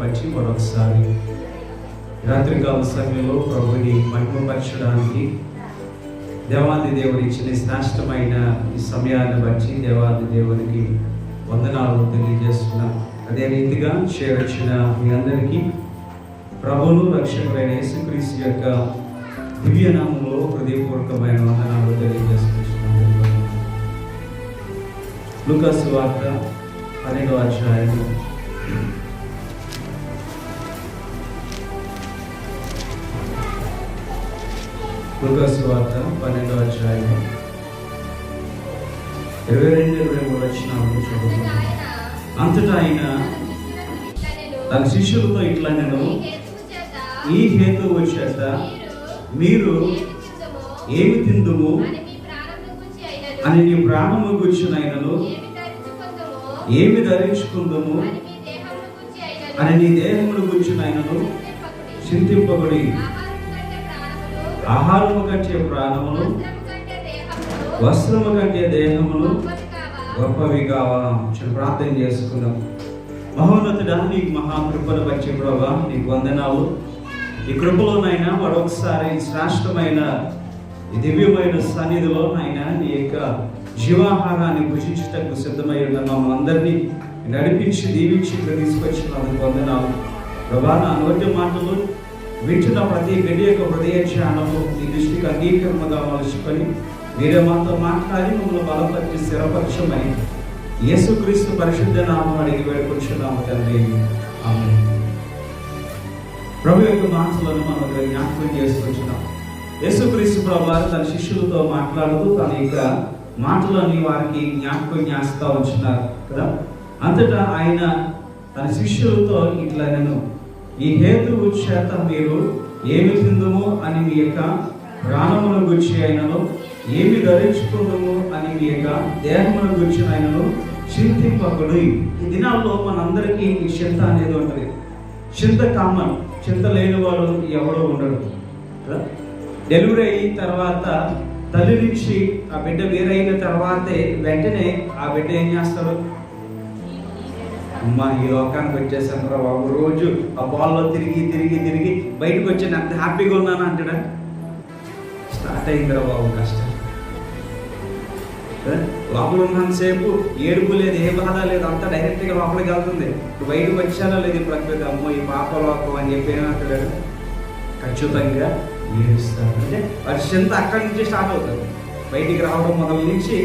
పరిచి మరొకసారి రాత్రికాల సమయంలో ప్రభుని మహిమపరచడానికి దేవాది దేవుడు ఇచ్చిన శ్రేష్టమైన ఈ సమయాన్ని బట్టి దేవాది దేవునికి వందనాలు తెలియజేస్తున్నాం. అదే రీతిగా చేరొచ్చిన మీ అందరికీ ప్రభువును రక్షకుడైన యేసుక్రీస్తు యొక్క దివ్యనామంలో హృదయపూర్వకమైన వందనాలు తెలియజేస్తున్నాం. లూకా సువార్త 12వ అధ్యాయము లూకా సువార్త 12వ అధ్యాయము 22-23 వచనాలను చదువుతాం. అంతటా ఆయన తన శిష్యులతో ఇట్లా నేను ఈ హేతువు చేత మీరు ఏమి తిందుము అని నీ ప్రాణము గుర్చినైనను ఏమి ధరించుకుందుము అని నీ దేహమును గుర్చినైనను చింతింపబడి ఆహారము కంటే ప్రాణములు వస్త్రము కంటే దేహములు గొప్పవి కావా. ప్రార్థన చేసుకుందాం. మహోన్నతుడా, నీకు మహాకృపను వచ్చే ప్రభా, నీకు వందనాలు. ఈ కృపలోనైనా మరొకసారి శ్రేష్టమైన ఈ దివ్యమైన సన్నిధిలో నాయన నీ యొక్క జీవాహారాన్ని భుజించుటకు సిద్ధమై ఉన్న మమ్మల్ని అందరినీ నడిపించి దీవించి తీసుకొచ్చినందుకు వందనాలు ప్రభా. నా నోటి మాటలు వింటున్న ప్రతి బిడ్డ యొక్క హృదయ ధ్యానము నీ దృష్టికి అంగీకరణగా మలుచుకొని మీరే మాతో మాట్లాడి మమ్మల్ని బలపరిచి స్థిరపరచమని యేసుక్రీస్తు పరిశుద్ధ నామం అడిగి వేడుకొంచున్నాము తండ్రి, ఆమేన్. ప్రభు యొక్క మాటలను మనం జ్ఞాపకం చేసుకొచ్చున్నాం. యేసుక్రీస్తు ప్రభు తన శిష్యులతో మాట్లాడుతూ తన యొక్క మాటలని వారికి జ్ఞాపకం చేస్తూ ఉంటున్నారు కదా. అంతటా ఆయన తన శిష్యులతో ఇట్లా నేను ఈ హేతువు చేత మీరు ఏమి తిందుము అని మీ యొక్క ప్రాణమును గురించి అయినను ఏమి ధరించుకుందాము అని మీ యొక్క దేహమును గురించి అయినను చింతింపకుడు. ఈ దినాల్లో మనందరికీ ఈ చింత అనేది ఉంటుంది. చింత కామన్. చింత లేని వాడు ఎవడో ఉండడు. డెలివరీ అయిన తర్వాత తల్లి నుంచి ఆ బిడ్డ వేరైన తర్వాతే వెంటనే ఆ బిడ్డ ఏం చేస్తాడు? అమ్మ, ఈ లోకానికి వచ్చేసాను రా బాబు, రోజు ఆ బాల్లో తిరిగి తిరిగి తిరిగి బయటకు వచ్చాను, అంత హ్యాపీగా ఉన్నాను అంటాడా? స్టార్ట్ అయిందిరా బాబు కష్టం. లోపల ఉన్నంతసేపు ఏడుపు లేదు, ఏ బాధ లేదు, అంతా డైరెక్ట్గా లోపలికి వెళ్తుంది. ఇప్పుడు బయటకు వచ్చానో లేదు ప్రకృతి, అమ్మో ఈ పాపలోకం అని చెప్పి ఏమంటాడు? ఖచ్చితంగా ఏడుస్తాడు. అంటే వారి చింత అక్కడి నుంచి స్టార్ట్ అవుతుంది. బయటికి రావడం మొదలు నుంచి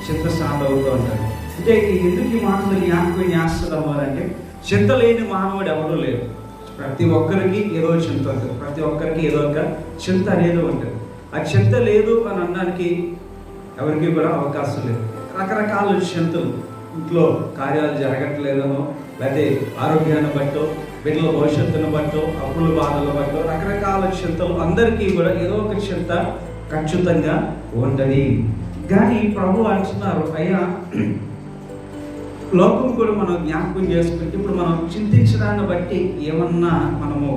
చింత స్టార్ట్ అవుతూ ఉంటాడు. అంటే ఎందుకు ఈ మాటలు జ్ఞాపకం చేస్తున్నాము అంటే, చింత లేని మానవుడు ఎవడూ లేడు. ప్రతి ఒక్కరికి ఏదో చింత ఉంటుంది. ప్రతి ఒక్కరికి ఏదో ఒక చింత అనేది ఉంటుంది. ఆ చింత లేదు అని అనడానికి ఎవరికి కూడా అవకాశం లేదు. రకరకాల చింతలు, ఇంట్లో కార్యాలు జరగట్లేదనో, లేకపోతే ఆరోగ్యాన్ని బట్టో, బిడ్డల భవిష్యత్తును బట్టో, అప్పుల బాధలు బట్టో, రకరకాల చింతలు అందరికీ కూడా ఏదో ఒక చింత ఖచ్చితంగా ఉంటుంది. కానీ ప్రభు అంటున్నారు, అయ్యా లోకం కూడా మనం జ్ఞాపకం చేసుకుంటే ఇప్పుడు మనం చింతించడాన్ని బట్టి ఏమన్నా మనము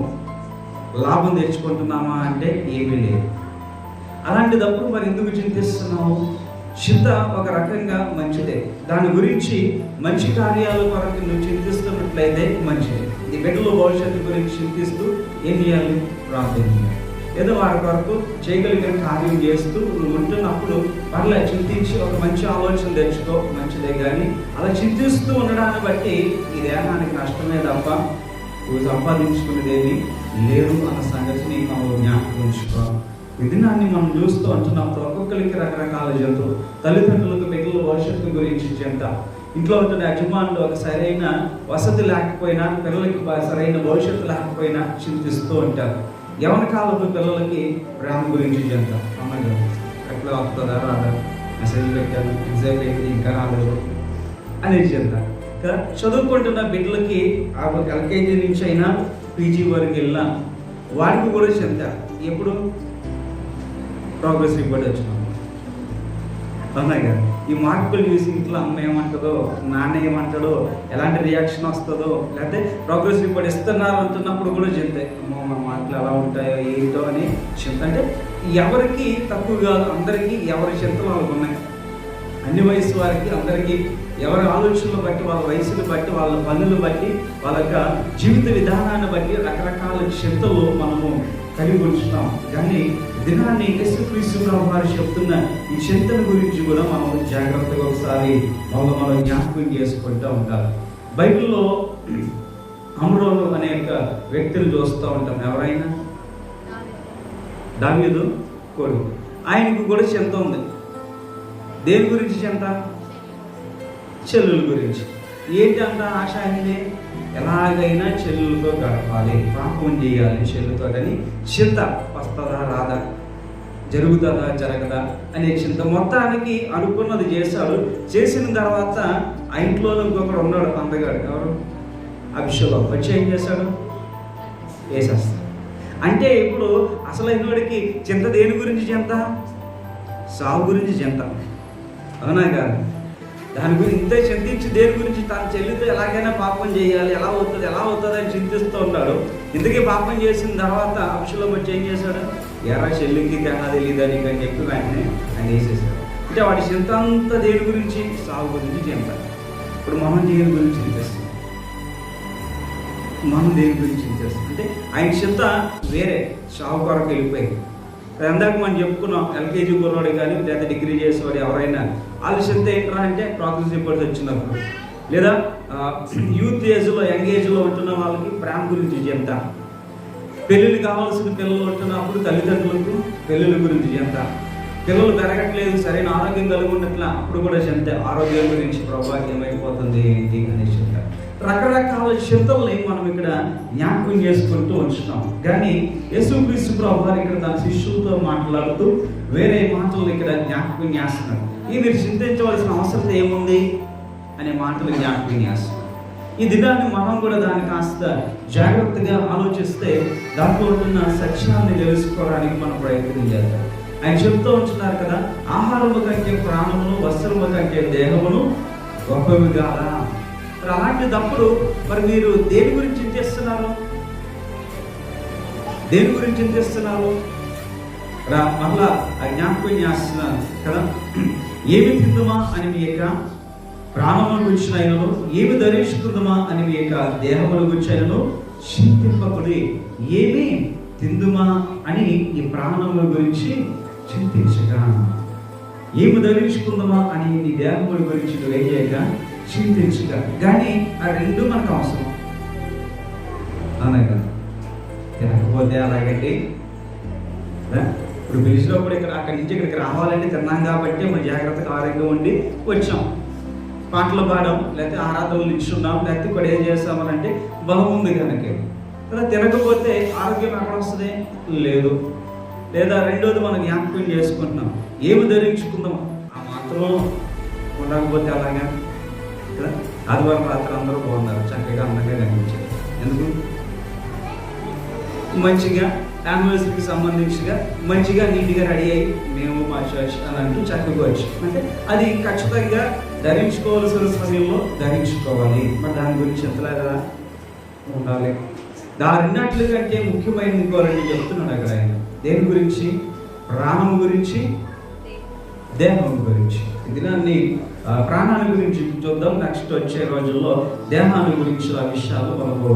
లాభం తెచ్చుకుంటున్నామా అంటే ఏమీ లేదు. అలాంటిదప్పుడు మరి ఎందుకు చింతిస్తున్నావు? చింత ఒక రకంగా మంచిదే. దాని గురించి మంచి కార్యాల కొరకు నువ్వు చింతిస్తున్నట్లయితే మంచిది. ఈ బిడ్డల భవిష్యత్తు గురించి చింతిస్తూ ఏం చేయాలి? ప్రార్థించాలి. ఏదో వారి కొరకు చేయగలిగిన కార్యం చేస్తూ నువ్వు ఉంటున్నప్పుడు పర్లే, చింతించి ఒక మంచి ఆలోచన తెచ్చుకో, మంచిదే. కానీ అలా చింతిస్తూ ఉండడాన్ని బట్టి ఈ దేహానికి నష్టమే తప్ప నువ్వు సంపాదించుకునేదేమి లేదు అన్న సంగతిని మనం జ్ఞాపకం ఉంచుకోవాలి. ఈ దినాన్ని మనం చూస్తూ అంటున్నప్పుడు ఒక్కొక్కరికి రకరకాల జంతువులు. తల్లిదండ్రులకు బిడ్డల భవిష్యత్తు గురించి చింత. ఇంట్లో ఉంటున్న యజమానులు ఒక సరైన వసతి లేకపోయినా, పిల్లలకి సరైన భవిష్యత్తు లేకపోయినా చింతిస్తూ ఉంటారు. యవన కాలపు పిల్లలకి ప్రేమ గురించి చింత. అమ్మగా ఎట్లా వస్తుందా రాదా, మెసేజ్ పెట్టాను, ఎగ్జామ్ అయింది ఇంకా రాలేదు అనే చింత కదా. చదువుకుంటున్న బిడ్డలకి ఎల్కేజీ నుంచి అయినా పీజీ వరకు వెళ్ళినా వారికి కూడా చింత. ఎప్పుడు ప్రోగ్రెస్ రిపోర్ట్ వచ్చినాం అన్నాయి కదా. ఈ మార్కులు చూసి ఇంట్లో అమ్మ ఏమంటుందో, నాన్న ఏమంటాడో, ఎలాంటి రియాక్షన్ వస్తుందో, లేకపోతే ప్రోగ్రెస్ రిపోర్ట్ ఇస్తున్నారు అంటున్నప్పుడు కూడా చింత. అమ్మో మన మార్కులు ఎలా ఉంటాయో ఏంటో అని చింత. అంటే ఎవరికి తక్కువ కాదు, అందరికీ ఎవరి చింతలు వాళ్ళకు ఉన్నాయి. అన్ని వయసు వారికి అందరికీ ఎవరి ఆలోచనలు బట్టి, వాళ్ళ వయసును బట్టి, వాళ్ళ పనులు బట్టి, వాళ్ళ యొక్క జీవిత విధానాన్ని బట్టి రకరకాల చింతలు మనము కలిగి ఉంచుతాం. కానీ దినాన్ని యేసుక్రీస్తు ప్రభువు వారు చెప్తున్న ఈ చింతన గురించి కూడా మనం జాగ్రత్తగా ఒకసారి మనం జ్ఞాపకం చేసుకుంటూ ఉంటారు. బైబిల్లో అమ్రోను అనే ఒక వ్యక్తిని చూస్తూ ఉంటాం. ఎవరైనా దావీదు కొడుకు, ఆయనకు కూడా చింత ఉంది. దేని గురించి చింత? చెల్లుల గురించి. ఏంటంట ఆశ అయింది? ఎలాగైనా చెల్లులతో గడపాలి, పాపం చేయాలి చెల్లుతో అని చింత. వస్తుందా రాదా, జరుగుతుందా జరగదా అనే చింత. మొత్తానికి అనుకున్నది చేశాడు. చేసిన తర్వాత ఆ ఇంట్లో ఇంకొకడు ఉన్నాడు, అందగాడు. ఎవరు? అభిషేకం. వచ్చి ఏం చేశాడు? వేసేస్తాడు. అంటే ఇప్పుడు అసలైన వాడికి చింత దేని గురించి చింత? సాగు గురించి చింత. అవునా కాదు? దాని గురించి ఇంతే చింతించి దేని గురించి? తన చెల్లితో ఎలాగైనా పాపం చేయాలి, ఎలా అవుతుంది అని చింతిస్తూ ఉంటాడు. ఇందుకే పాపం చేసిన తర్వాత అభిషేకం వచ్చి ఏం చేశాడు? ఎరా చెల్లికి తేడా తెలియదు నీకు అని చెప్పి వెంటనే ఆయన వేసేసాడు. అంటే వాడి చింత అంతా దేని గురించి? సాగు గురించి చింత. ఇప్పుడు మనం దేని గురించి చింతిస్తాం? మనం దేని గురించి చింతిస్తాం అంటే ఆయన చింత వేరే, సాగు కొరకు వెళ్ళిపోయింది. అందాక మనం చెప్పుకున్నాం, ఎల్కేజీ కుర్రాడు కానీ లేదా డిగ్రీ చేసేవాడు ఎవరైనా వాళ్ళ చింత ఏంట్రా అంటే ప్రోగ్రెస్ రిపోర్ట్స్ వచ్చినప్పుడు, లేదా యూత్ ఏజ్లో యంగ్ ఏజ్లో ఉంటున్న వాళ్ళకి ప్రేమ గురించి చింత, పెళ్ళిళ్ళు కావాల్సిన పిల్లలు ఉంటున్నప్పుడు తల్లిదండ్రులకు పెళ్ళిళ్ళ గురించి చింత, పిల్లలు పెరగట్లేదు సరైన ఆరోగ్యం కలిగి ఉన్నట్లా అప్పుడు కూడా చింత, ఆరోగ్యం గురించి ప్రభావం ఏమైపోతుంది ఏంటి అనే చింత. రకరకాల చింతల్ని మనం ఇక్కడ జ్ఞాపకం చేసుకుంటూ ఉంచున్నాం. కానీ యేసుక్రీస్తు ప్రభువారు ఇక్కడ తన శిష్యులతో మాట్లాడుతూ వేరే మాటలు ఇక్కడ జ్ఞాపకం చేస్తున్నారు. ఈ మీరు చింతించవలసిన అవసరం ఏముంది అనే మాటలు జ్ఞాపకం చేస్తున్నారు. ఈ దినాన్ని మనం కూడా దాన్ని కాస్త జాగ్రత్తగా ఆలోచిస్తే దాంట్లో ఉంటున్న సత్యాన్ని తెలుసుకోవడానికి మనం ప్రయత్నం చేద్దాం. ఆయన చెప్తూ ఉంటున్నారు కదా, ఆహారము కంటే ప్రాణమును, వస్త్రము కంటే దేహమును గొప్పవి కాదా. మరి అలాంటిదప్పుడు మరి మీరు దేని గురించి చింతిస్తున్నారు? దేని గురించి చింతిస్తున్నారు? మళ్ళా జ్ఞాపకం చేస్తున్నాను కదా, ఏమి తిందుమా అని మీ యొక్క ప్రాణముల గురించి అయినను, ఏమి ధరించుకుందామా అని మీ యొక్క దేహముల గురించి అయినను చింతింపకుడి. ఏమి తిందుమా అని ఈ ప్రాణముల గురించి చింతించగా, ఏమి ధరించుకుందామా అని నీ దేహముల గురించి నువ్వేం చేయగా చింతించగా. కానీ ఆ రెండు మనకు అవసరం అనగా తినకపోతే అలాగండి. ఇప్పుడు పిలిచినప్పుడు ఇక్కడ అక్కడి నుంచి ఇక్కడికి రావాలంటే తిన్నాం కాబట్టి మనం జాగ్రత్తగా ఆరోగ్యంగా ఉండి వచ్చాం. పాటలు పాడాం, లేకపోతే ఆరాధనలు ఇచ్చున్నాం, లేకపోతే ఇక్కడ ఏం చేస్తామనంటే బలం ఉంది కనుక. కదా తినకపోతే ఆరోగ్యం ఎక్కడ వస్తుంది? లేదు. లేదా రెండోది మనం జ్ఞాపకం చేసుకుంటున్నాం, ఏమి ధరించుకుందాం ఆ మాత్రం ఉండకపోతే అలాగా. కదా ఆదివారం రాత్రి అందరూ బాగున్నారు, చక్కగా అందంగా కనిపించారు. ఎందుకు? మంచిగా యానివర్సరీకి సంబంధించిగా మంచిగా నీట్గా రెడీ అయ్యి మేము మా చర్చ్ అని అంటూ చక్కగా వచ్చి, అంటే అది ఖచ్చితంగా ధరించుకోవాల్సిన సమయంలో ధరించుకోవాలి. మరి దాని గురించి ఎంతలాగా ఉండాలి. దానిన్నట్లు కంటే ముఖ్యమైన ఇంకోరండి చెప్తున్నాడు అక్కడ ఆయన. దేని గురించి? ప్రాణం గురించి, దేహం గురించి. దినాన్ని ప్రాణాల గురించి చూద్దాం. నెక్స్ట్ వచ్చే రోజుల్లో దేహాల గురించి ఆ విషయాలు మనకు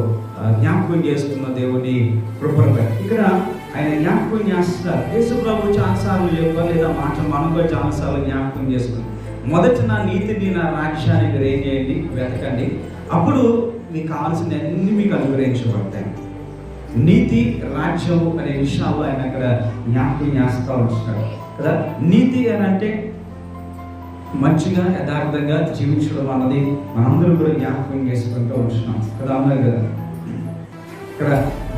జ్ఞాపకం చేసుకున్న దేవుని కృపగా ఇక్కడ ఆయన జ్ఞాపకం చేస్తున్నారు. యేసు ప్రభు చాలాసార్లు చెప్పారు, లేదా మాట మనకు చాలాసార్లు జ్ఞాపకం చేసుకుని, మొదట నా నీతిని, నా రాజ్యాన్ని మీరు ఏం చేయండి? వెతకండి, అప్పుడు మీకు కావాల్సిన అన్ని మీకు అనుగ్రహించబడతాయి. నీతి, రాజ్యం అనే విషయాలు ఆయన అక్కడ జ్ఞాపకం చేస్తూ ఉంటున్నాడు కదా. నీతి అని అంటే మంచిగా యథార్థంగా జీవించడం అన్నది మనందరూ కూడా జ్ఞాపకం చేసుకుంటూ ఉంటున్నాం కదా. అన్నారు కదా, ఇక్కడ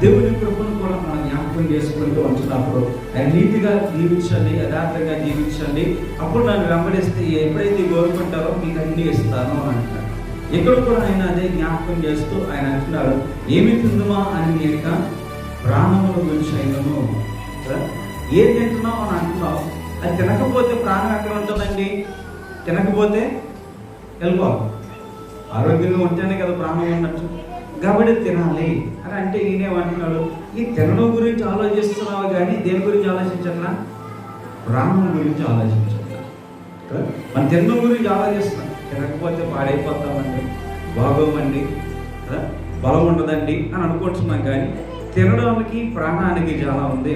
దేవుని కృపను కూడా మనం జ్ఞాపకం చేసుకుంటూ ఉంటున్నప్పుడు ఆయన నీతిగా జీవించండి, యథార్థంగా జీవించండి, అప్పుడు నన్ను వెంబడిస్తే ఎప్పుడైతే కోరుకుంటారో మీకు అన్ని ఇస్తాను అని అంటున్నారు. ఇక్కడ కూడా ఆయన అదే జ్ఞాపకం చేస్తూ ఆయన అంటున్నాడు, ఏమి తిందుమా అని నీ యొక్క ప్రాణముల గురించి అయినను. ఏం తింటున్నావు అని అంటున్నావు, అది తినకపోతే ప్రాణం ఎక్కడ ఉంటుందండి? తినకపోతే వెళ్ళిపోవాలి. ఆరోగ్యంగా ఉంటేనే కదా ప్రాణం ఉన్నట్టు, కాబట్టి తినాలి అని అంటే ఈయనేమంటున్నాడు, ఈ తినడం గురించి ఆలోచిస్తున్నావు కానీ దేని గురించి ఆలోచించట్లా? ప్రాణం గురించి ఆలోచించట్లా. కదా. మనం తినడం గురించి ఆలోచిస్తున్నాం, తినకపోతే పాడైపోతామండి, బాగోమండి, కదా, బలం ఉండదండి అని అనుకుంటున్నాం. కానీ తినడానికి ప్రాణానికి చాలా ఉంది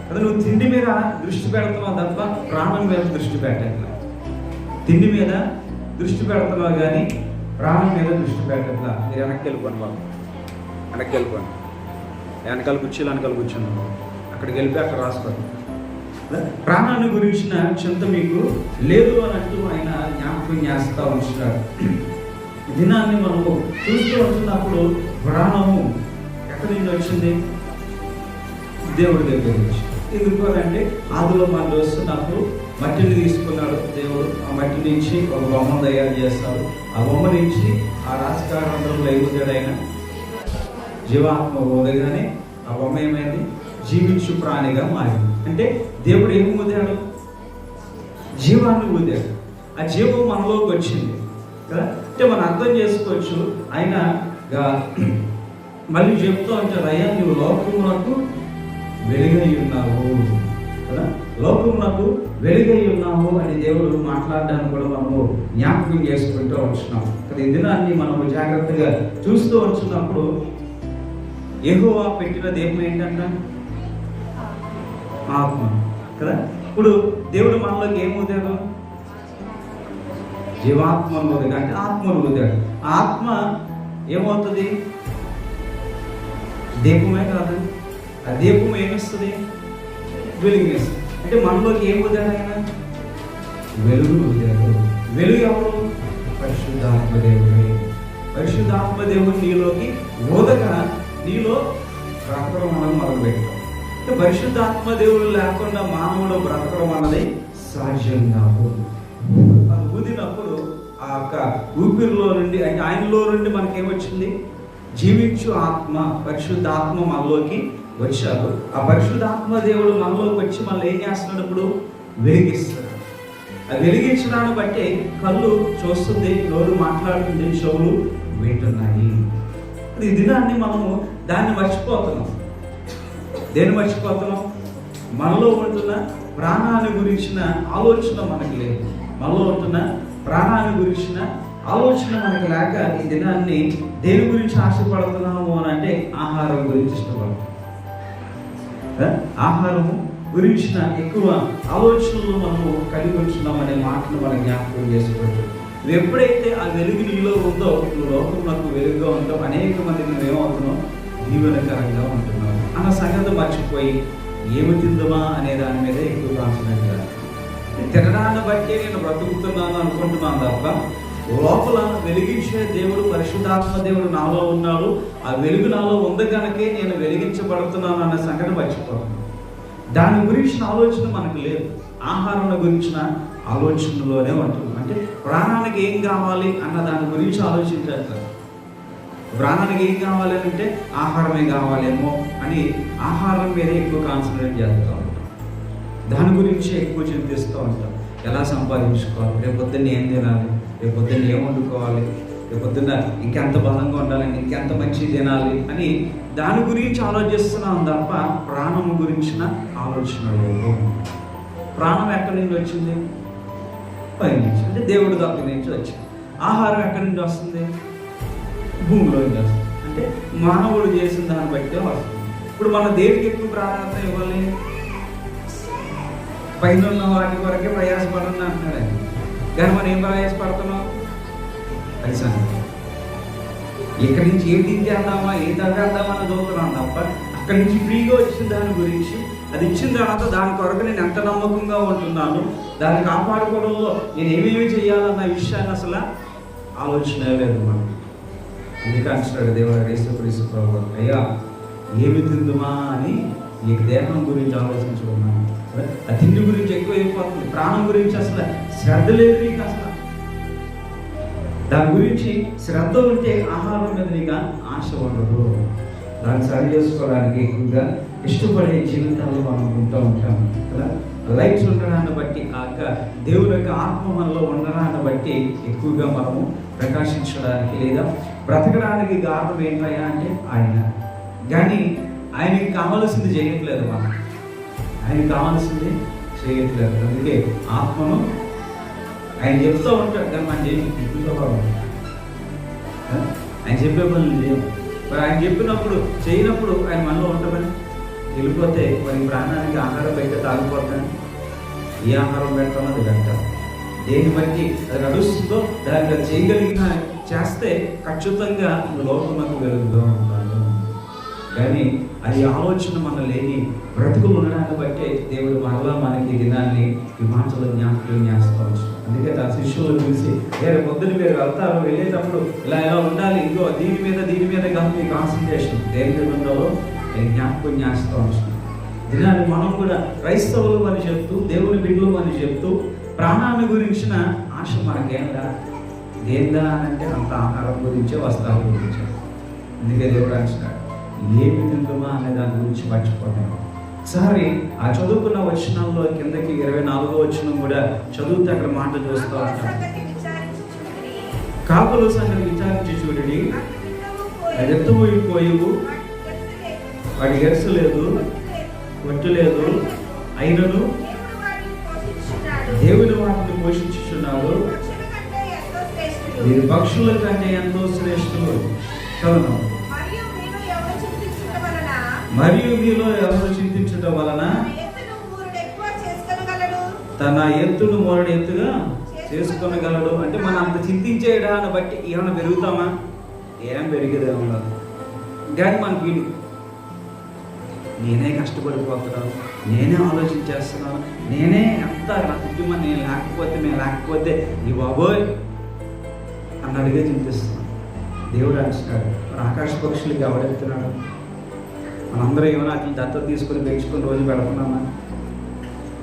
కదా. నువ్వు తిండి మీద దృష్టి పెడుతున్నావు తప్ప ప్రాణం మీద దృష్టి పెట్టట్లా. తిండి మీద దృష్టి పెడుతున్నావు కానీ ప్రాణం మీద దృష్టి పెట్టట్లా. మీరు వెనక్కి వెళ్ళిపోండి బాబు, వెనక్కి వెళ్ళిపోండి, వెనకాల కుర్చీలు వెనకాల కూర్చున్నాను, అక్కడికి వెళ్ళిపోయి అక్కడ రాసుకోండి. ప్రాణాన్ని గురించిన చింత మీకు లేదు అన్నట్టు ఆయన జ్ఞాపకం చేస్తూ ఉంటున్నారు. దినాన్ని మనము చూస్తూ ఉంటున్నప్పుడు ప్రాణము ఎక్కడి నుంచి వచ్చింది? దేవుడి దగ్గర నుంచి. ఎందుకు అంటే ఆదిలో మనం చూస్తున్నప్పుడు మట్టిని తీసుకున్నాడు దేవుడు, ఆ మట్టి నుంచి ఒక బొమ్మ తయారు చేస్తాడు. ఆ బొమ్మ నుంచి ఆ రాశికారంలో ఎగుతాడైన జీవాత్మ ఊదగానే ఆ బొమ్మ ఏమైంది? జీవించు ప్రాణిగా మారింది. అంటే దేవుడు ఏమి ఊదాడు? జీవాన్ని ఊదాడు. ఆ జీవం మనలోకి వచ్చింది కదా. అంటే మనం అర్థం చేసుకోవచ్చు. ఆయన మళ్ళీ చెప్తూ ఉంటాడు, అయ్యా నువ్వు లోకమునకు వెలుగై ఉన్నావు కదా, లోకమునకు వెలుగై ఉన్నావు అని దేవుడు మాట్లాడడానికి కూడా మనము జ్ఞాపకం చేసుకుంటూ ఉంటున్నాం కదా. ఈ దినాన్ని మనము జాగ్రత్తగా చూస్తూ ఉంటున్నప్పుడు యెహోవా పెట్టిన దీపం ఏంటంట? ఆత్మ కదా. ఇప్పుడు దేవుడు మనలోకి ఏం ఊదాడు? జీవాత్మను ఊదాడు, అంటే ఆత్మను ఊదాడు. ఆత్మ ఏమవుతుంది? దీపమే కాదు, ఆ దీపం ఏమిస్తుంది? వెలుగునిస్తుంది. అంటే మనలోకి ఏం ఊదాడు ఆయన? వెలుగు ఊదాడు. వెలుగు ఎవరు? పరిశుద్ధాత్మ దేవుడే. పరిశుద్ధాత్మ దేవుడు నీలోకి ఊదగా నీలో బ్రతకడం అన్నది మొదలుపెట్టాం. అంటే పరిశుద్ధాత్మ దేవుడు లేకుండా మానవుడు బ్రతకడం అన్నది సాధ్యం కాదు. అది ఊదినప్పుడు ఆ యొక్క ఊపిరిలో నుండి, అంటే ఆయనలో నుండి మనకేమొచ్చింది? జీవించు ఆత్మ, పరిశుద్ధాత్మ మనలోకి వచ్చారు. ఆ పరిశుద్ధాత్మ దేవుడు మనలోకి వచ్చి మనల్ని ఏం చేస్తున్నాడు? ఇప్పుడు వెలిగిస్తున్నాడు. ఆ వెలిగించడాన్ని బట్టి కళ్ళు చూస్తుంది, నోరు మాట్లాడుతుంది, చెవులు వింటున్నాయి. ఈ దినాన్ని మనము దాన్ని మర్చిపోతున్నాం. దేన్ని మర్చిపోతున్నాం? మనలో ఉంటున్న ప్రాణాన్ని గురించిన ఆలోచన మనకి లేదు. మనలో ఉంటున్న ప్రాణాన్ని గురించిన ఆలోచన మనకు లేక ఈ దినాన్ని దేని గురించి ఆశపడుతున్నాము అని అంటే ఆహారం గురించి ఇష్టపడతాం. ఆహారం గురించిన ఎక్కువ ఆలోచనలు మనము కలిగి ఉంటున్నాం అనే మాటను మనం జ్ఞాపకం చేసుకోవచ్చు. నువ్వు ఎప్పుడైతే ఆ వెలుగు నీలో ఉందో నువ్వు లోకంలో వెలుగుగా ఉంటావు. అనేక మందికి నువ్వేమవుతున్నావు? దీవెనకరంగా ఉంటున్నావు అన్న సంగతి మర్చిపోయి ఏమి తిందమా అనే దాని మీద ఎక్కువ కాన్సన్ట్రేట్ చేస్తాను. తినడాన్ని బట్టి నేను బ్రతుకుతున్నాను అనుకుంటున్నాను తప్ప లోపల వెలిగించే దేవుడు, పరిశుద్ధాత్మ దేవుడు నాలో ఉన్నాడు, ఆ వెలుగు నాలో ఉంది కనుకే నేను వెలిగించబడుతున్నాను అన్న సంగతి మర్చిపోతున్నాను. దాని గురించిన ఆలోచన మనకు లేదు. ఆహారం గురించిన ఆలోచనలోనే ఉంటుంది. అంటే ప్రాణానికి ఏం కావాలి అన్న దాని గురించి ఆలోచించారు. ప్రాణానికి ఏం కావాలి అంటే ఆహారమే కావాలేమో అని ఆహారం మీద ఎక్కువ కాన్సన్ట్రేట్ చేస్తూ ఉంటాం. దాని గురించి ఎక్కువ చింతిస్తూ ఉంటాం. ఎలా సంపాదించుకోవాలి, రేపొద్దున్న ఏం తినాలి, రేపొద్దున్న ఏం వండుకోవాలి, రేపొద్దున్న ఇంకెంత బలంగా ఉండాలని, ఇంకెంత మంచి తినాలి అని దాని గురించి ఆలోచిస్తున్నాం తప్ప ప్రాణం గురించిన ఆలోచన లేదు. ప్రాణం ఎక్కడి నుంచి వచ్చింది? పై నుంచి, అంటే దేవుడి దగ్గర నుంచి వచ్చింది. ఆహారం ఎక్కడి నుంచి వస్తుంది? భూమిలో నుంచి వస్తుంది. అంటే మానవుడు చేసిన దాన్ని బట్టే వస్తుంది. ఇప్పుడు మన దేనికి ఎక్కువ ప్రాధాన్యత ఇవ్వాలి? పైన ఉన్న వాటి వరకే ప్రయాసపడండి అంటున్నాడు ఆయన. కానీ మనం ఏం ప్రయాసపడుతున్నాం? పైసా ఇక్కడి నుంచి ఏం తింటేద్దామా, ఏం తగ్గేద్దామా అని చదువుతున్నాం తప్ప అక్కడి నుంచి ఫ్రీగా వచ్చిన దాని గురించి, అది ఇచ్చిన తర్వాత దాని కొరకు నేను ఎంత నమ్మకంగా ఉంటున్నాను, దాన్ని కాపాడుకోవడంలో నేను ఏమేమి చేయాలన్న విషయాన్ని అసలు ఆలోచన లేదు మనం. అందుకే అంటున్నాడు దేవుడు యేసుక్రీస్తు ప్రభువు, అయ్యా ఏమి తిందుమా అని నీకు దేహం గురించి ఆలోచించుకున్నాను. ఆ తిండి గురించి ఎక్కువ అయిపోతుంది. ప్రాణం గురించి అసలు శ్రద్ధ లేదు నీకు. అసలు దాని గురించి శ్రద్ధ ఉంటే ఆహారం మీద నీకు ఆశ ఉండదు. దాన్ని సరి చేసుకోవడానికి ఎక్కువగా ఇష్టపడే జీవితాల్లో మనం ఉంటూ ఉంటాం కదా. లైట్స్ ఉండడాన్ని బట్టి, ఆ దేవుని యొక్క ఆత్మ మనలో ఉండడాన్ని బట్టి ఎక్కువగా మనము ప్రకాశించడానికి లేదా బ్రతకడానికి కారణం ఏంటయ్యా అంటే ఆయన. కానీ ఆయనకి కావాల్సింది చేయట్లేదు మనం, ఆయనకి కావాల్సింది చేయట్లేదు. అందుకే ఆత్మను ఆయన చెప్తూ ఉంటాడు కానీ మన ఆయన చెప్పే పనులు లేవు. మరి ఆయన చెప్పినప్పుడు చేయనప్పుడు ఆయన మనలో ఉంటుందని వెళ్ళిపోతే మరి ప్రాణానికి ఆహారం పెట్టే తాగిపోతాను. ఏ ఆహారం పెడతామో అది పెట్టాలి. దేన్ని బట్టి అది నడుస్తుందో దానికి అది చేయగలిగిన చేస్తే ఖచ్చితంగా లోకమునకు వెలుగుతూ ఉంటాను. కానీ అది ఆలోచన మన లేని బ్రతుకులు ఉండడాన్ని బట్టే దేవుడు మరలా మనకి ఈ దినాన్ని ఈ మాటలు జ్ఞాపకం చేస్తావచ్చు. అందుకే తన శిష్యులు చూసి వేరే పొద్దున మీరు వెళ్తారు, వెళ్ళేటప్పుడు ఇలా ఎలా ఉండాలి, ఇంకో దీని మీద కాదు మీ కాన్సన్ట్రేషన్ దేని మీద ఉండాలో అది జ్ఞాపకం చేస్తావచ్చు. దినాన్ని మనం కూడా క్రైస్తవులు అని చెప్తూ దేవుని బిడ్డలు అని చెప్తూ ప్రాణాన్ని గురించిన ఆశ మనకేందా ఏందా అని అంటే అంత ఆహారం గురించే వస్త్రాల గురించే. అందుకే దేవుడు అంటున్నాడు ఏమి తింటుమా అనే దాని గురించి మర్చిపోతాను. ఒకసారి ఆ చదువుకున్న వచనంలో కిందకి 24వ వచనం కూడా చదువుతే అక్కడ మాట చూస్తూ ఉంటాం. కాపుల సంగతి విచారించి చూడండి, అది ఎత్తుపోయిపోయివు, వాడి ఎరుసు లేదు, కొట్టు లేదు, అయినను దేవుని వాటిని పోషించుచున్నాడు. మీరు పక్షుల కంటే ఎంతో శ్రేష్ఠులు. చదువు. మరియు మీలో ఎవరు చింతించడం వలన తన ఎత్తును మూరడు ఎత్తుగా చేసుకొనగలడు. అంటే మనం అంత చింతించేయడాన్ని బట్టి ఏమైనా పెరుగుతామా? ఏం పెరిగేదే ఉండదు. కానీ మనకి వీడు నేనే కష్టపడిపోతున్నాను, నేనే ఆలోచించేస్తున్నాను, నేనే ఎంత నా కుటుంబం నేను లేకపోతే ఈ బాబోయ్ అన్నట్టుగా చింతిస్తున్నాను. దేవుడు అంటున్నాడు మరి ఆకాశ పక్షులకి ఎవడెత్తున్నాడు? మనందరూ ఏమైనా అట్లా దత్తత తీసుకొని పెంచుకొని రోజు పెడుతున్నామా?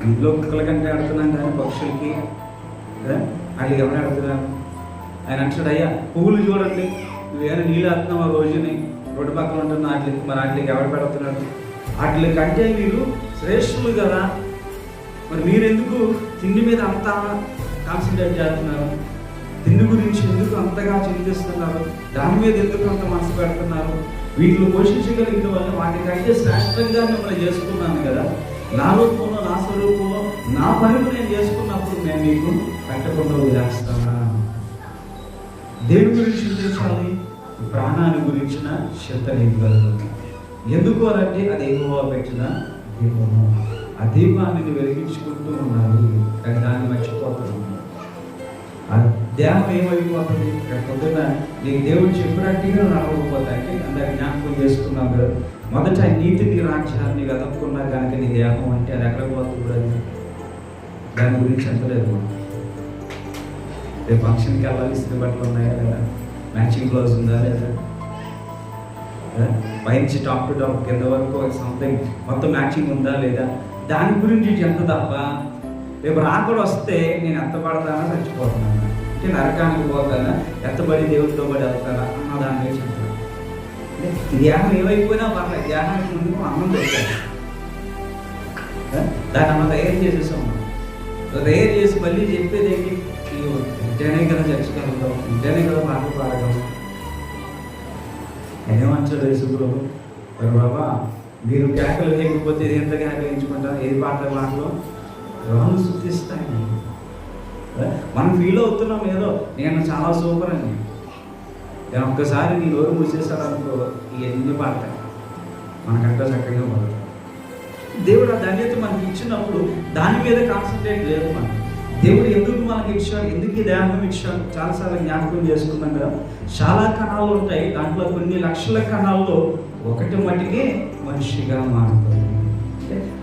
ఇంట్లో కుక్కల కంటే ఆడుతున్నాం కానీ పక్షులకి వాటికి ఎవరు ఆడుతున్నాను? ఆయన అంటాడు అయ్యా పువ్వులు చూడండి, నువ్వేమైనా నీళ్ళు ఆడుతున్నావు ఆ రోజుని రోడ్డు పక్కన ఉంటున్నా వాటికి, మరి వాటికి ఎవరు పెడుతున్నాడు? వాటి కంటే మీరు శ్రేష్ఠులు కదా, మరి మీరెందుకు తిండి మీద అంత కాన్సన్ట్రేట్ చేస్తున్నారు? తిండి గురించి ఎందుకు అంతగా చింతిస్తున్నారు? దాని మీద ఎందుకు అంత మనసు పెడుతున్నారు? వీటిని పోషించగలిగిన వల్ల వాటికంటే శ్రేష్టంగా మిమ్మల్ని చేసుకున్నాను కదా, నా రూపంలో నా స్వరూపంలో నా పనులు నేను చేసుకున్నప్పుడు నేను మీకు పెట్టకుండా వదిలేస్తానా? దేని గురించి చింతించాలి? ప్రాణాన్ని గురించిన శ్రద్ధ నీకు కలుగుతుంది. ఎందుకు అంటే అది యెహోవా పెట్టిన దీపము. ఆ దీపాన్ని నువ్వు వెలిగించుకుంటూ ఉండాలి, కానీ దాన్ని మర్చిపోతున్నాను. ఆ దేహం ఏమైపోతుంది? పొద్దున్న నీకు దేవుడు చెప్పినట్టుగా నడవకపోతే అంటే అందరికి జ్ఞాపకం చేసుకున్నాం కదా, మొదట నీతిని రాజ్యాన్ని వెతక్కున్నా కనుక నీ దేహం అంటే అది ఎక్కడ పోతుంది కూడా దాని గురించి ఎంతలేదు. రేపు ఫంక్షన్కి వెళ్ళాలి, ఇస్త్రీ బట్టలు ఉన్నాయా లేదా, మ్యాచింగ్ బ్లౌజ్ ఉందా లేదా, పైనుంచి టాప్ టు టాప్ కింద వరకు సంథింగ్ మొత్తం మ్యాచింగ్ ఉందా లేదా, దాని గురించి ఎంత తప్ప రేపు రాకుండా వస్తే నేను ఎంత పడతానా చచ్చిపోతున్నాను, అంటే నరకానికి పోతానా, ఎంతబడి దేవుడితో పడి వెళ్తానా అన్న దాని గురించి చెప్తాను. ధ్యానం ఏమైపోయినా పర్లేదు, ధ్యానానికి ముందు అన్నం దొరుకుతాను, దాన్ని అన్న తయారు చేసేసాం. తయారు చేసి మళ్ళీ చెప్పేది ఏంటి? ఇంటేనే కదా చర్చకి వెళ్తాం, ఇంటేనే కదా పాటలు పాడగలం. ఏమంటాడు యేసుప్రభు, మరి బాబా మీరు కేకలు లేకపోతే ఇది ఎంత కేకలించుకుంటారు? ఏది మాటలో రాళ్ళు శుద్ధిస్తాయి. మనం ఫీల్ అవుతున్నాం ఏదో నేను చాలా సూపర్ అని. నేను ఒక్కసారి నీ నోరు మూసేసాడు అనుకో, ఇవన్నీ పాడతాయి మనకంటే చక్కగా పడతాయి. దేవుడు ఆ ధన్యత మనకి ఇచ్చినప్పుడు దాని మీద కాన్సన్ట్రేట్ లేదు. మనం దేవుడు ఎందుకు మనకి ఇచ్చాడు, ఎందుకు ఈ దేహం ఇచ్చాడు చాలాసార్లు జ్ఞాపకం చేసుకున్నాం కదా. చాలా కణాలు ఉంటాయి, దాంట్లో కొన్ని లక్షల కణాల్లో ఒకటి మటుకే మనిషిగా మారుతుంది.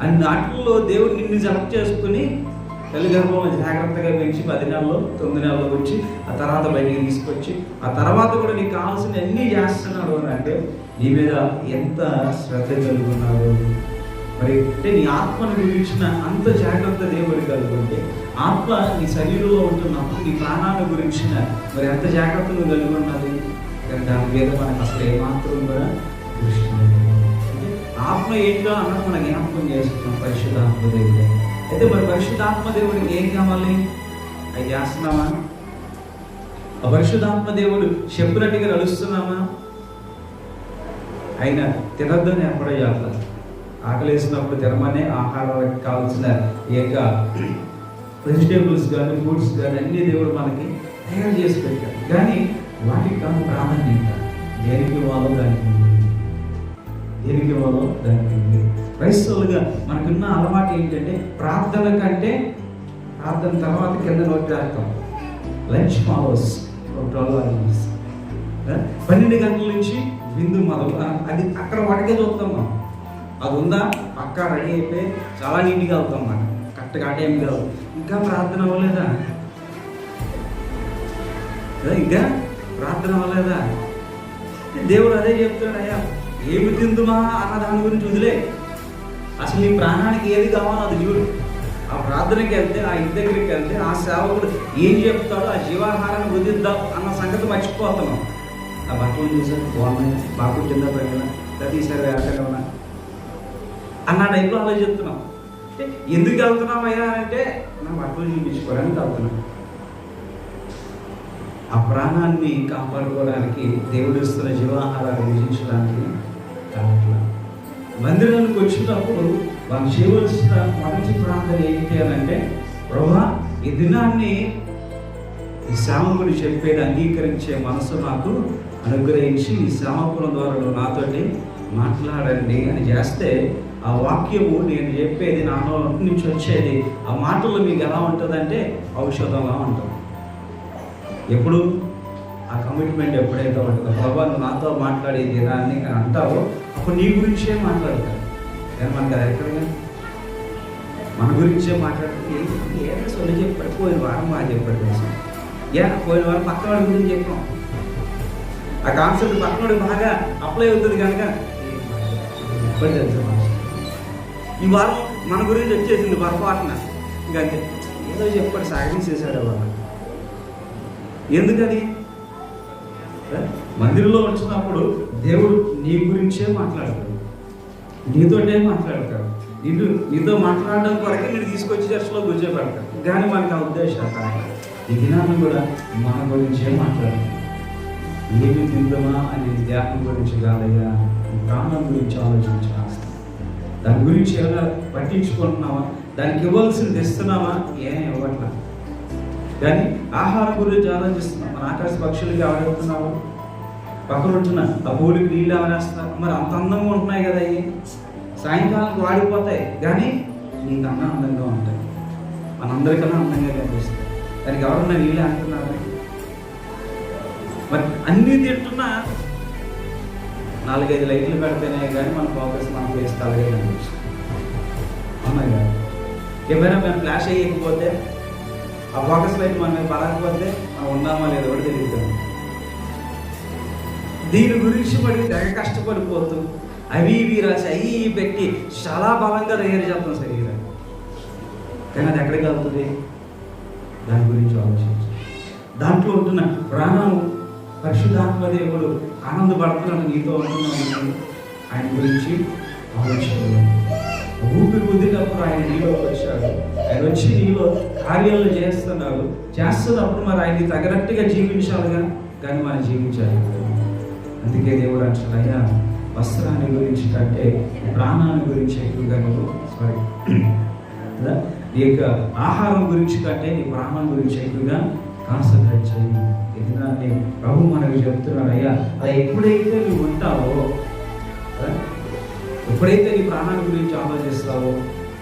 అని దాంట్లో దేవుడు నిన్ను సెలెక్ట్ చేసుకుని తల్లి గర్భంలో జాగ్రత్తగా పెంచి 10 నెలలు 9 నెలలు వచ్చి ఆ తర్వాత బయటికి తీసుకొచ్చి ఆ తర్వాత కూడా నీకు కావాల్సిన అన్నీ చేస్తున్నాడు అని అంటే నీ మీద ఎంత శ్రద్ధ కలుగున్నాడు. మరి అంటే నీ ఆత్మను గురించిన అంత జాగ్రత్త దేవుడు కలుగుంటే ఆత్మ నీ శరీరంలో ఉంటున్నప్పుడు నీ ప్రాణాల గురించిన మరి ఎంత జాగ్రత్త నువ్వు కలిగి ఉన్నది. కానీ దాని మీద మనకు అసలు ఏమాత్రం కూడా దృష్టి లేదు. ఆత్మ ఏంటో అన్నది మనం జ్ఞాపకం చేసుకున్నాం పరిశుద్ధాత్మ దేవుడే. అయితే మరి పరిశుద్ధాత్మ దేవుడికి ఏం కావాలి? అది చేస్తున్నామా? ఆ పరిశుద్ధాత్మ దేవుడు చెప్పినట్టుగా నడుస్తున్నామా? ఆయన తినద్దని ఎప్పుడో చెప్పాలి. ఆకలి వేసినప్పుడు తినమనే ఆహారానికి కావాల్సిన ఏక వెజిటేబుల్స్ కానీ ఫ్రూట్స్ కానీ అన్ని దేవుడు మనకి తయారు చేసి పెట్టాడు. కానీ వాటికి కాదు ప్రాధాన్యత. దేనికి ఇవ్వాలో దానికి దేనికి ఇవ్వాలో దానికి క్రైస్తవులుగా మనకున్న అలవాటు ఏంటంటే ప్రార్థన కంటే ప్రార్థన తర్వాత కింద నోటి రాస్తాం. లంచ్ ఫాలోస్ 12 గంటల నుంచి విందు మొదలు అది అక్కడ వాటికే చూస్తాం మనం. అది ఉందా పక్క రెడీ అయిపోయి చాలా నీట్గా అవుతాం మనం కరెక్ట్గా ఆ టైం కాదు. ఇంకా ప్రార్థన అవ్వలేదా? ఇంకా ప్రార్థన అవ్వలేదా? దేవుడు అదే చెప్తాడు, అయ్యా ఏమి తిందుమా అన్న దాని గురించి వదిలే. అసలు నీ ప్రాణానికి ఏది కావాలో అది చూడు. ఆ ప్రార్థనకి వెళ్తే, ఆ ఇంటి దగ్గరికి వెళ్తే ఆ సేవకుడు ఏం చెప్తాడో ఆ జీవాహారాన్ని వదిద్దాం అన్న సంగతి మర్చిపోతున్నాం. ఆ బట్టలు చూసారు బాగున్నాయి, బాగా కుట్టిందా ప్రజల ఈసారి వేరకనే ఉన్నా అన్న టైంలో ఆలోచిస్తున్నాం. అంటే ఎందుకు వెళ్తున్నాం అయ్యా అంటే నా బట్టలు చూపించుకోవడానికి వెళ్తున్నాం. ఆ ప్రాణాన్ని కాపాడుకోవడానికి దేవుడు ఇస్తున్న జీవాహారాన్ని విధించడానికి కావట్లా. మందిరానికి వచ్చినప్పుడు వాళ్ళు చేయవలసిన మొదటి ప్రార్థన ఏంటి అని అంటే, ప్రభువా ఈ దినాన్ని ఈ సేవకుడు చెప్పేది అంగీకరించే మనసు నాకు అనుగ్రహించి ఈ సేవకుల ద్వారా నాతోటి మాట్లాడండి అని చేస్తే ఆ వాక్యము నేను చెప్పేది నా నోటి నుంచి వచ్చేది ఆ మాటలు మీకు ఎలా ఉంటుందంటే ఔషధంగా ఉంటుంది. ఎప్పుడు ఆ కమిట్మెంట్ ఎప్పుడైతే ఉంటుందో, ప్రభా నువ్వు నాతో మాట్లాడే దినాన్ని అని అంటావో అప్పుడు నీ గురించే మాట్లాడతారు. కానీ మనకి అది ఎక్కడ మన గురించే మాట్లాడితే ఏదో సొల్లు చెప్పాడు. పోయిన వారం బాగా చెప్పాడు తెలుసు. పోయిన వారం పక్క వాడి గురించి చెప్పాం. ఆ కాన్సెప్ట్ పక్కనోడి బాగా అప్లై అవుతుంది కనుక ఇప్పటి తెలుసు. ఈ వారం మన గురించి వచ్చేసింది పొరపాటున ఇంకంతే ఏదో చెప్పాడు, సాగదీసేసాడు వాళ్ళు. ఎందుకని? మందిరంలో వచ్చినప్పుడు దేవుడు నీ గురించే మాట్లాడతాడు, నీతోటే మాట్లాడతాడు. నీతో మాట్లాడడం కొరకే నేను తీసుకొచ్చి చర్చలో కూర్చోబెడతాడు. కానీ మనకు ఆ ఉద్దేశాలు ఈ దినాన్ని కూడా మన గురించే మాట్లాడతాడు. ఏమి తిందామా అని ధ్యానం గురించి కాదయ్యా, ప్రాణం గురించి ఆలోచించాలి. దాని గురించి ఏమైనా పట్టించుకుంటున్నావా? దానికి ఇవ్వాల్సింది ఇస్తున్నావా? ఏం ఇవ్వట్లా. కానీ ఆహారం గురించి ఆలోచిస్తున్నాం. మన ఆకాశ పక్షులకి ఎవరెడుతున్నావు? పక్కన ఉంటున్నా ఆ పూడికి నీళ్ళు ఎవరేస్తున్నారు? మరి అంత అందంగా ఉంటున్నాయి కదా, అవి సాయంకాలానికి వాడిపోతాయి కానీ నీకన్నా అందంగా ఉంటాయి, మనందరికన్నా అందంగా కనిపిస్తాయి. దానికి ఎవరన్నా నీళ్ళు అంటున్నారు? మరి అన్నీ తింటున్నా 4-5 లైట్లు పెడితేనే కానీ మన ఫోకస్ మన ప్లేస్ అలాగే కనిపిస్తుంది. అవునా కదా? ఏమైనా మేము ఫ్లాష్ అయ్యకపోతే ఆ ఫోకస్ లైట్ మనం పడకపోతే మనం ఉన్నామా లేదో కూడా తెలియదు. దీని గురించి పడి తెగ కష్టపడిపోతూ అవి ఇవి రాసి అవి పెట్టి చాలా బలంగా తయారు చేస్తాం శరీరాన్ని. కానీ అది ఎక్కడికి వెళ్తుంది? దాని గురించి ఆలోచించు. దాంట్లో ఉంటున్న ప్రాణం పరిశుద్ధాత్మ దేవుడు ఆనందపడుతున్నాడు నీతో ఉంటున్నాను. ఆయన గురించి ఆలోచించాలి. ఊపిరి వదిలినప్పుడు ఆయన నీలోకి వచ్చాడు. ఆయన వచ్చి నీలో కార్యాలు చేస్తున్నప్పుడు మరి ఆయనకి తగినట్టుగా జీవించాలిగా, కానీ మనం జీవించాలి. అందుకే దేవుడు అంటాడు, అయ్యా వస్త్రాన్ని గురించి కంటే ప్రాణాన్ని గురించి ఎక్కువగా నీ యొక్క ఆహారం గురించి కంటే నీ ప్రాణం గురించి ఎక్కువగా కాన్సన్ట్రేట్ చేయి. ఇది ప్రభు మనకు చెప్తున్నాడు. అయ్యా అలా ఎప్పుడైతే నువ్వు ఉంటావో, ఎప్పుడైతే నీ ప్రాణాన్ని గురించి ఆలోచిస్తావో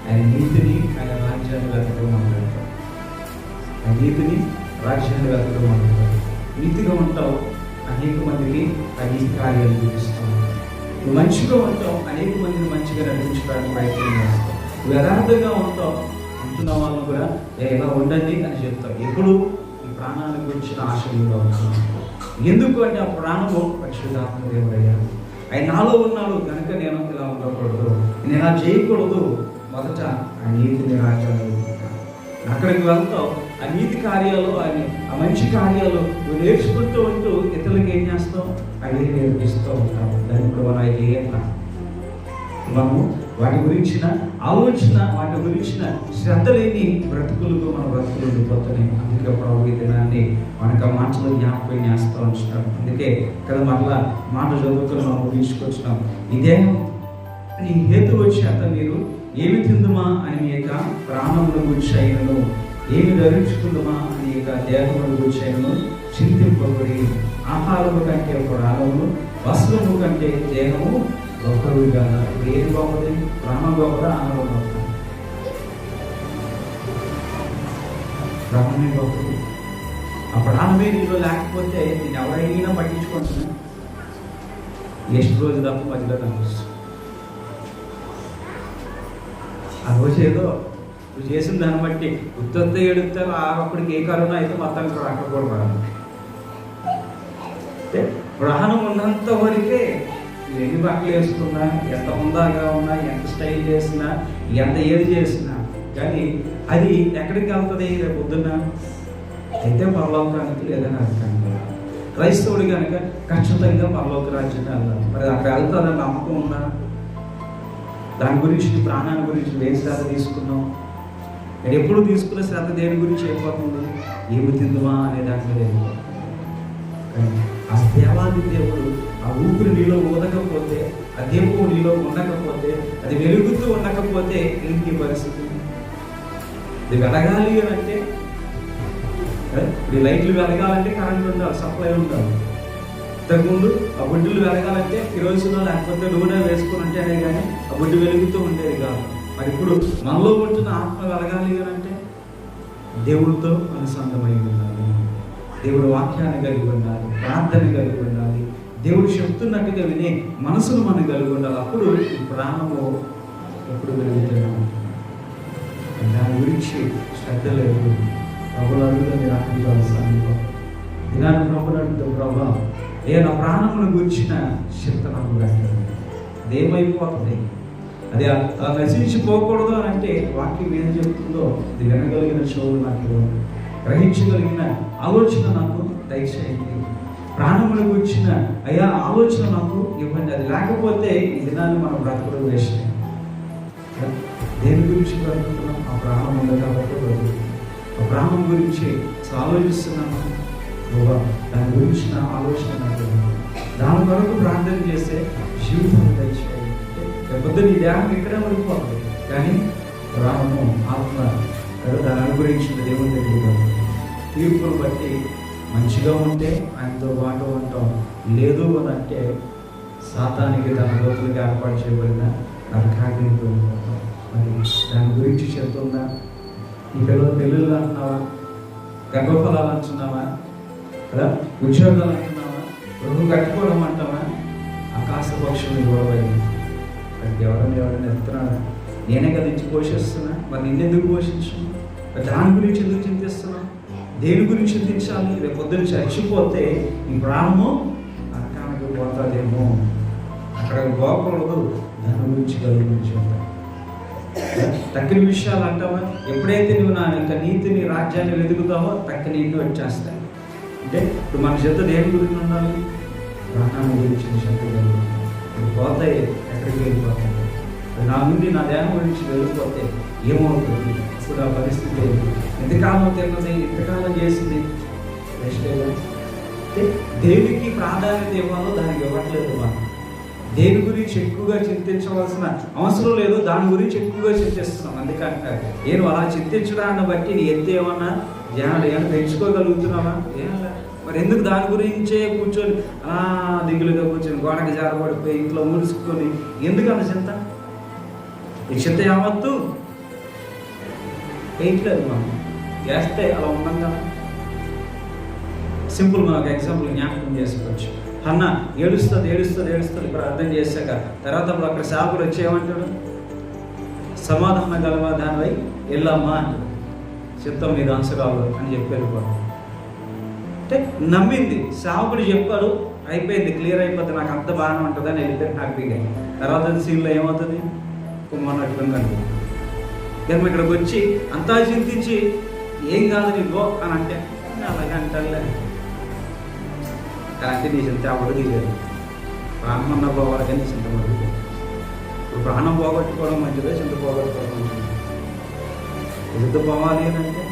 ఆయన నీతిని ఆయన రాజ్యాన్ని వెతకడం మాట్లాడతావు. ఆయన నీతిని రాజ్యాన్ని వెతకడం మాట్లాడతావు. నీతిగా ఉంటావు, అనేక మందికి ఆ నీతి కార్యాలు చూపిస్తావు. నువ్వు మంచిగా ఉంటావు, అనేక మందిని మంచిగా నడిపించడానికి ప్రయత్నం చేస్తావు. నువ్వు యథార్థంగా ఉంటావు, ఉంటున్న వాళ్ళని కూడా ఇలా ఉండండి అని చెప్తావు. ఎప్పుడు ఈ ప్రాణాన్ని గురించిన ఆశయంగా ఉంటావు. ఎందుకు అంటే ఆ ప్రాణము పరిశుద్ధాత్మ దేవుడయ్యా, ఆయన నాలో ఉన్నాడు కనుక నేను ఇలా ఉండకూడదు, నేను ఇలా చేయకూడదు. మొదట ఆ నీతిని రాజ్యాలు అక్కడికి వెళ్తావు. ఆ నీతి కార్యాలు ఆ మంచి కార్యాలు నువ్వు నేర్చుకుంటూ ఉంటూ ఇతరులకు ఏం చేస్తావు? అదే నేర్పిస్తూ ఉంటావు. దానికి మనం అయితే మనము వాటి గురించిన ఆలోచన, వాటి గురించిన శ్రద్ధ లేని బ్రతుకులకు మన బ్రతుకులు ఉండిపోతున్నాయి. అందుకే ప్రభు ఈ దినాన్ని మనకు ఆ మాటలు జ్ఞాపకం చేస్తూ ఉంటున్నాం. అందుకే కదా మరలా మాట చదువుకుని మనం ముగించుకొచ్చినాం. ఇదే నీ హేతు వచ్చి అంత మీరు ఏమి తిందుమా అని మీ యొక్క ప్రాణముల గురించి అయినను ఏమి ధరించుకుందామా అని ఇక దేహమును కూర్చొని చింతింపబడి, ఆహారము కంటే ప్రాణము, వస్త్రము కంటే దేహము గొప్పవిగా. ఏది గొప్పది? ప్రాణం గొప్పదా, ఆహారం గొప్పదా? ప్రాణమే గొప్పది. ఆ ప్రాణమే నీలో లేకపోతే నేను ఎవరైనా పట్టించుకుంటున్నా నెక్స్ట్ రోజు తప్ప మధ్యలో కనిపిస్తుంది. ఆ రోజు ఏదో నువ్వు చేసిన దాన్ని బట్టి ఉత్త ఎడుతారు. అప్పటికి ఏ కరోనా అయితే మొత్తానికి కూడా అక్కడ కూడా పడాలి. అంటే ప్రాణం ఉన్నంత వరకే నువ్వు ఎన్ని బట్టలు వేసుకున్నా, ఎంత హుందాగా ఉన్నా, ఎంత స్టైల్ చేసినా, ఎంత ఏది చేసినా కానీ అది ఎక్కడికి వెళ్తుంది రేపు పొద్దున్న? అయితే పరలోకానికి లేదని అర్థం. క్రైస్తవుడు కనుక ఖచ్చితంగా పరలోక రాజ్యాన్ని వెళ్తాం. మరి అక్కడ వెళ్తానని నమ్మకం ఉందా? దాని గురించి ప్రాణాన్ని గురించి ఏం శ్రద్ధ తీసుకున్నాం? నేను ఎప్పుడు తీసుకున్న శ్రద్ధ దేని గురించి అయిపోతుంది? ఏమి తిందుమా అనే దాని మీద అయిపోతుంది. కానీ ఆ దేవాది దేవుడు ఆ ఊపిరి నీలో ఊదకపోతే, ఆ దేవుడు నీలో ఉండకపోతే, అది వెలుగుతూ ఉండకపోతే ఏంటి పరిస్థితి? ఇది వెలగాలి అని అంటే ఇప్పుడు లైట్లు వెలగాలంటే కరెంట్ ఉండాలి, సప్లై ఉండాలి. ఇంతకుముందు ఆ బుడ్డులు వెలగాలంటే కిరోసిన్ లేకపోతే నూనె వేసుకుని ఉంటేనే కానీ ఆ బుడ్డు వెలుగుతూ ఉండేది కాదు. మరి ఇప్పుడు మనలో ఉంటున్న ఆత్మ వెలగాలి అని అంటే దేవుడితో అనుసంధమై ఉండాలి, దేవుడు వాక్యాన్ని కలిగి ఉండాలి, ప్రార్థన కలిగి ఉండాలి, దేవుడు చెప్తున్నట్టుగా వినే మనసును మనం కలిగి ఉండాలి. అప్పుడు ఈ ప్రాణము ఎప్పుడు వెలుగుతూనే ఉంటుంది. దాని గురించి శ్రద్ధ లేదు. ప్రభులు అడుగుతా మీరు ఆనందించాలి. దినాన్ని ప్రభులు అడుగుతా, ప్రభా ఏ నా ప్రాణమును గురించిన చింతనము పెట్టండి. అదేమైపోతుంది? అది అలా నశించిపోకూడదు అని అంటే వాక్యం ఏం చెప్తుందో ఇది వినగలిగిన చెవులు నాకు ఇవ్వండి, గ్రహించగలిగిన ఆలోచన నాకు దయచేయండి. ప్రాణమును గురించిన అయ్యా ఆలోచన నాకు ఇవ్వండి. అది లేకపోతే ఈ దినాన్ని మనం బ్రతకడం వేస్ట్. దేని గురించి బ్రతుకుతున్నాం? ఆ ప్రాణం ఉంది కాబట్టి బ్రతుకుతున్నాం. ఆ ప్రాణం గురించి ఆలోచిస్తున్నాము. దాని గురించి నా ఆలోచన నాకు దాని వరకు ప్రార్థన చేస్తే జీవితం దయచేయాలి. లేకపోతే నీ దేహం ఇక్కడే ఉండిపోతుంది, కానీ ప్రాణము ఆత్మ దాని గురించి దేవుని దగ్గర తీర్పును బట్టి మంచిగా ఉంటే ఆయనతో పాటు ఉంటాం, లేదు అని అంటే సాతానికి తన లోతులకు ఏర్పాటు చేయబడిన నరకాగ్నితో ఉంటాం. మరి దాని గురించి చెప్తుందా? ఈ పెళ్ళిళ్ళు అంటున్నావా? గర్భఫలాలు అంటున్నావా? కదా ఉద్యోగాలు అంటున్నావా? గృహం కట్టుకోవడం అంటావా? ఆకాశ పక్షులు గొడవైంది. ఎవరైనా ఎత్తున్నాడా? నేనే కదా ఇచ్చి పోషిస్తున్నా, మరి నిన్నెందుకు పోషించు? దాని గురించి ఎందుకు చింతిస్తున్నా? దేని గురించి చింతించాలి? రేపు పొద్దున్న చచ్చిపోతే ఈ ప్రాణము నరకానికి పోతుందేమో, అక్కడ గోపలదు. దాని గురించి గురించి తక్కిన విషయాలు అంటావా? ఎప్పుడైతే నువ్వు నా యొక్క నీతిని రాజ్యాన్ని వెతుకుతావో తక్కిన ఇన్ని వచ్చేస్తాయి. అంటే ఇప్పుడు మన చెత్త దేని గురించి ఉండాలి? ప్రాణాన్ని గురించి చెత్త పోతాయి. ఎక్కడికి వెళ్ళిపోతాయి? నా నుండి నా దేహం గురించి వెళ్ళిపోతే ఏమవుతుంది? ఇప్పుడు ఆ పరిస్థితి ఎంతకాలం తిన్నది, ఎంతకాలం చేసింది అంటే దేనికి ప్రాధాన్యత ఇవ్వాలో దానికి ఇవ్వట్లేదు. మనం దేని గురించి ఎక్కువగా చింతించవలసిన అవసరం లేదు, దాని గురించి ఎక్కువగా చింతిస్తున్నాం. అందుకంటే నేను అలా చింతించడాన్ని బట్టి నీ ఎత్తి ఏమన్నా ధ్యానాలు ఏమైనా పెంచుకోగలుగుతున్నావా? ఏమన్నా మరి ఎందుకు దాని గురించే కూర్చొని దిగులుగా కూర్చొని గోడకి జారబడిపోయి ఇంట్లో ముడుచుకొని ఎందుకన్నా చింత? ఈ చింత యావత్తు వేయట్లేదు. మనం వేస్తే అలా ఉన్నాం కదా. సింపుల్ మనం ఒక ఎగ్జాంపుల్ జ్ఞాపకం చేసుకోవచ్చు. అన్న ఏడుస్తుంది ఇప్పుడు అర్థం చేశాక తర్వాత అక్కడ సేవకుడు వచ్చి ఏమంటాడు? సమాధాన గలవా దానివై వెళ్ళమ్మా అంటాడు. చిత్తం మీద అంశరాలు అని చెప్పి వెళ్ళిపోతాడు. అంటే నమ్మింది, సేవకుడు చెప్పాడు, అయిపోయింది, క్లియర్ అయిపోతుంది, నాకు అంత బాగానే ఉంటుంది అని వెళ్ళిపోయి హ్యాపీగా. తర్వాత సీన్లో ఏమవుతుంది? కుమ్మన్నట్లుందండి. కానీ ఇక్కడికి వచ్చి అంతా చింతించి ఏం కాదు నీకో అని అంటే అలాగే అంటారులే. అంటే నీ చింత ఎవరు తీయలేదు. ప్రాణం అన్న పోవాలి కానీ చింత పడుతుంది. ఇప్పుడు ప్రాణం పోగొట్టుకోవడం మంచిదే, చింత పోగొట్టుకోవడం మంచిది. చింత పోవాలి అని అంటే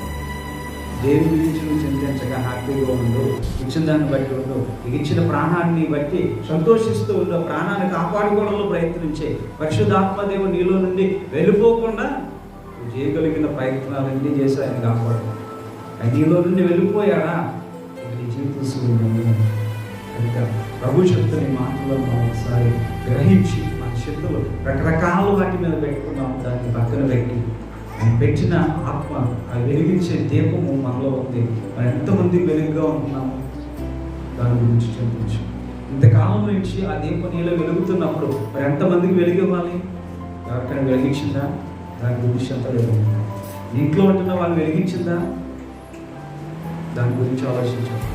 దేని గురించి నువ్వు చింతించగా హ్యాపీగా ఉండు, ఇచ్చిన దాన్ని బట్టి ఉండు, ఇచ్చిన ప్రాణాన్ని బట్టి సంతోషిస్తూ ఉండు, ప్రాణాన్ని కాపాడుకోవడంలో ప్రయత్నించే. పరిశుద్ధాత్మదేవుడు నీలో నుండి వెళ్ళిపోకుండా చేయగలిగిన ప్రయత్నాలన్నీ చేసి ఆయన కాపాడు. ఆయన నీలో నుండి వెళ్ళిపోయాడా, నీ జీవితం శూన్యము. కనుక ప్రభు చెప్తున్న ఈ మాటలను మనం ఒకసారి గ్రహించి మన చేతులు రకరకాల వాటి మీద పెట్టుకున్నాం, దాన్ని పక్కన పెట్టి ఆయన పెట్టిన ఆత్మ, ఆ వెలిగించే దీపము మనలో ఉంది. మనం ఎంతమంది వెలుగుగా ఉంటున్నాము దాని గురించి చింతించు. ఇంతకాలం నుంచి ఆ దీపం నీలో వెలుగుతున్నప్పుడు మరి ఎంతమందికి వెలిగివ్వాలి? ఎవరికైనా వెలిగించిందా? దాని గురించి ఎంత లేదు. ఇంట్లో ఉంటున్న వాళ్ళు వెలిగించిందా? దాని గురించి ఆలోచించాలి.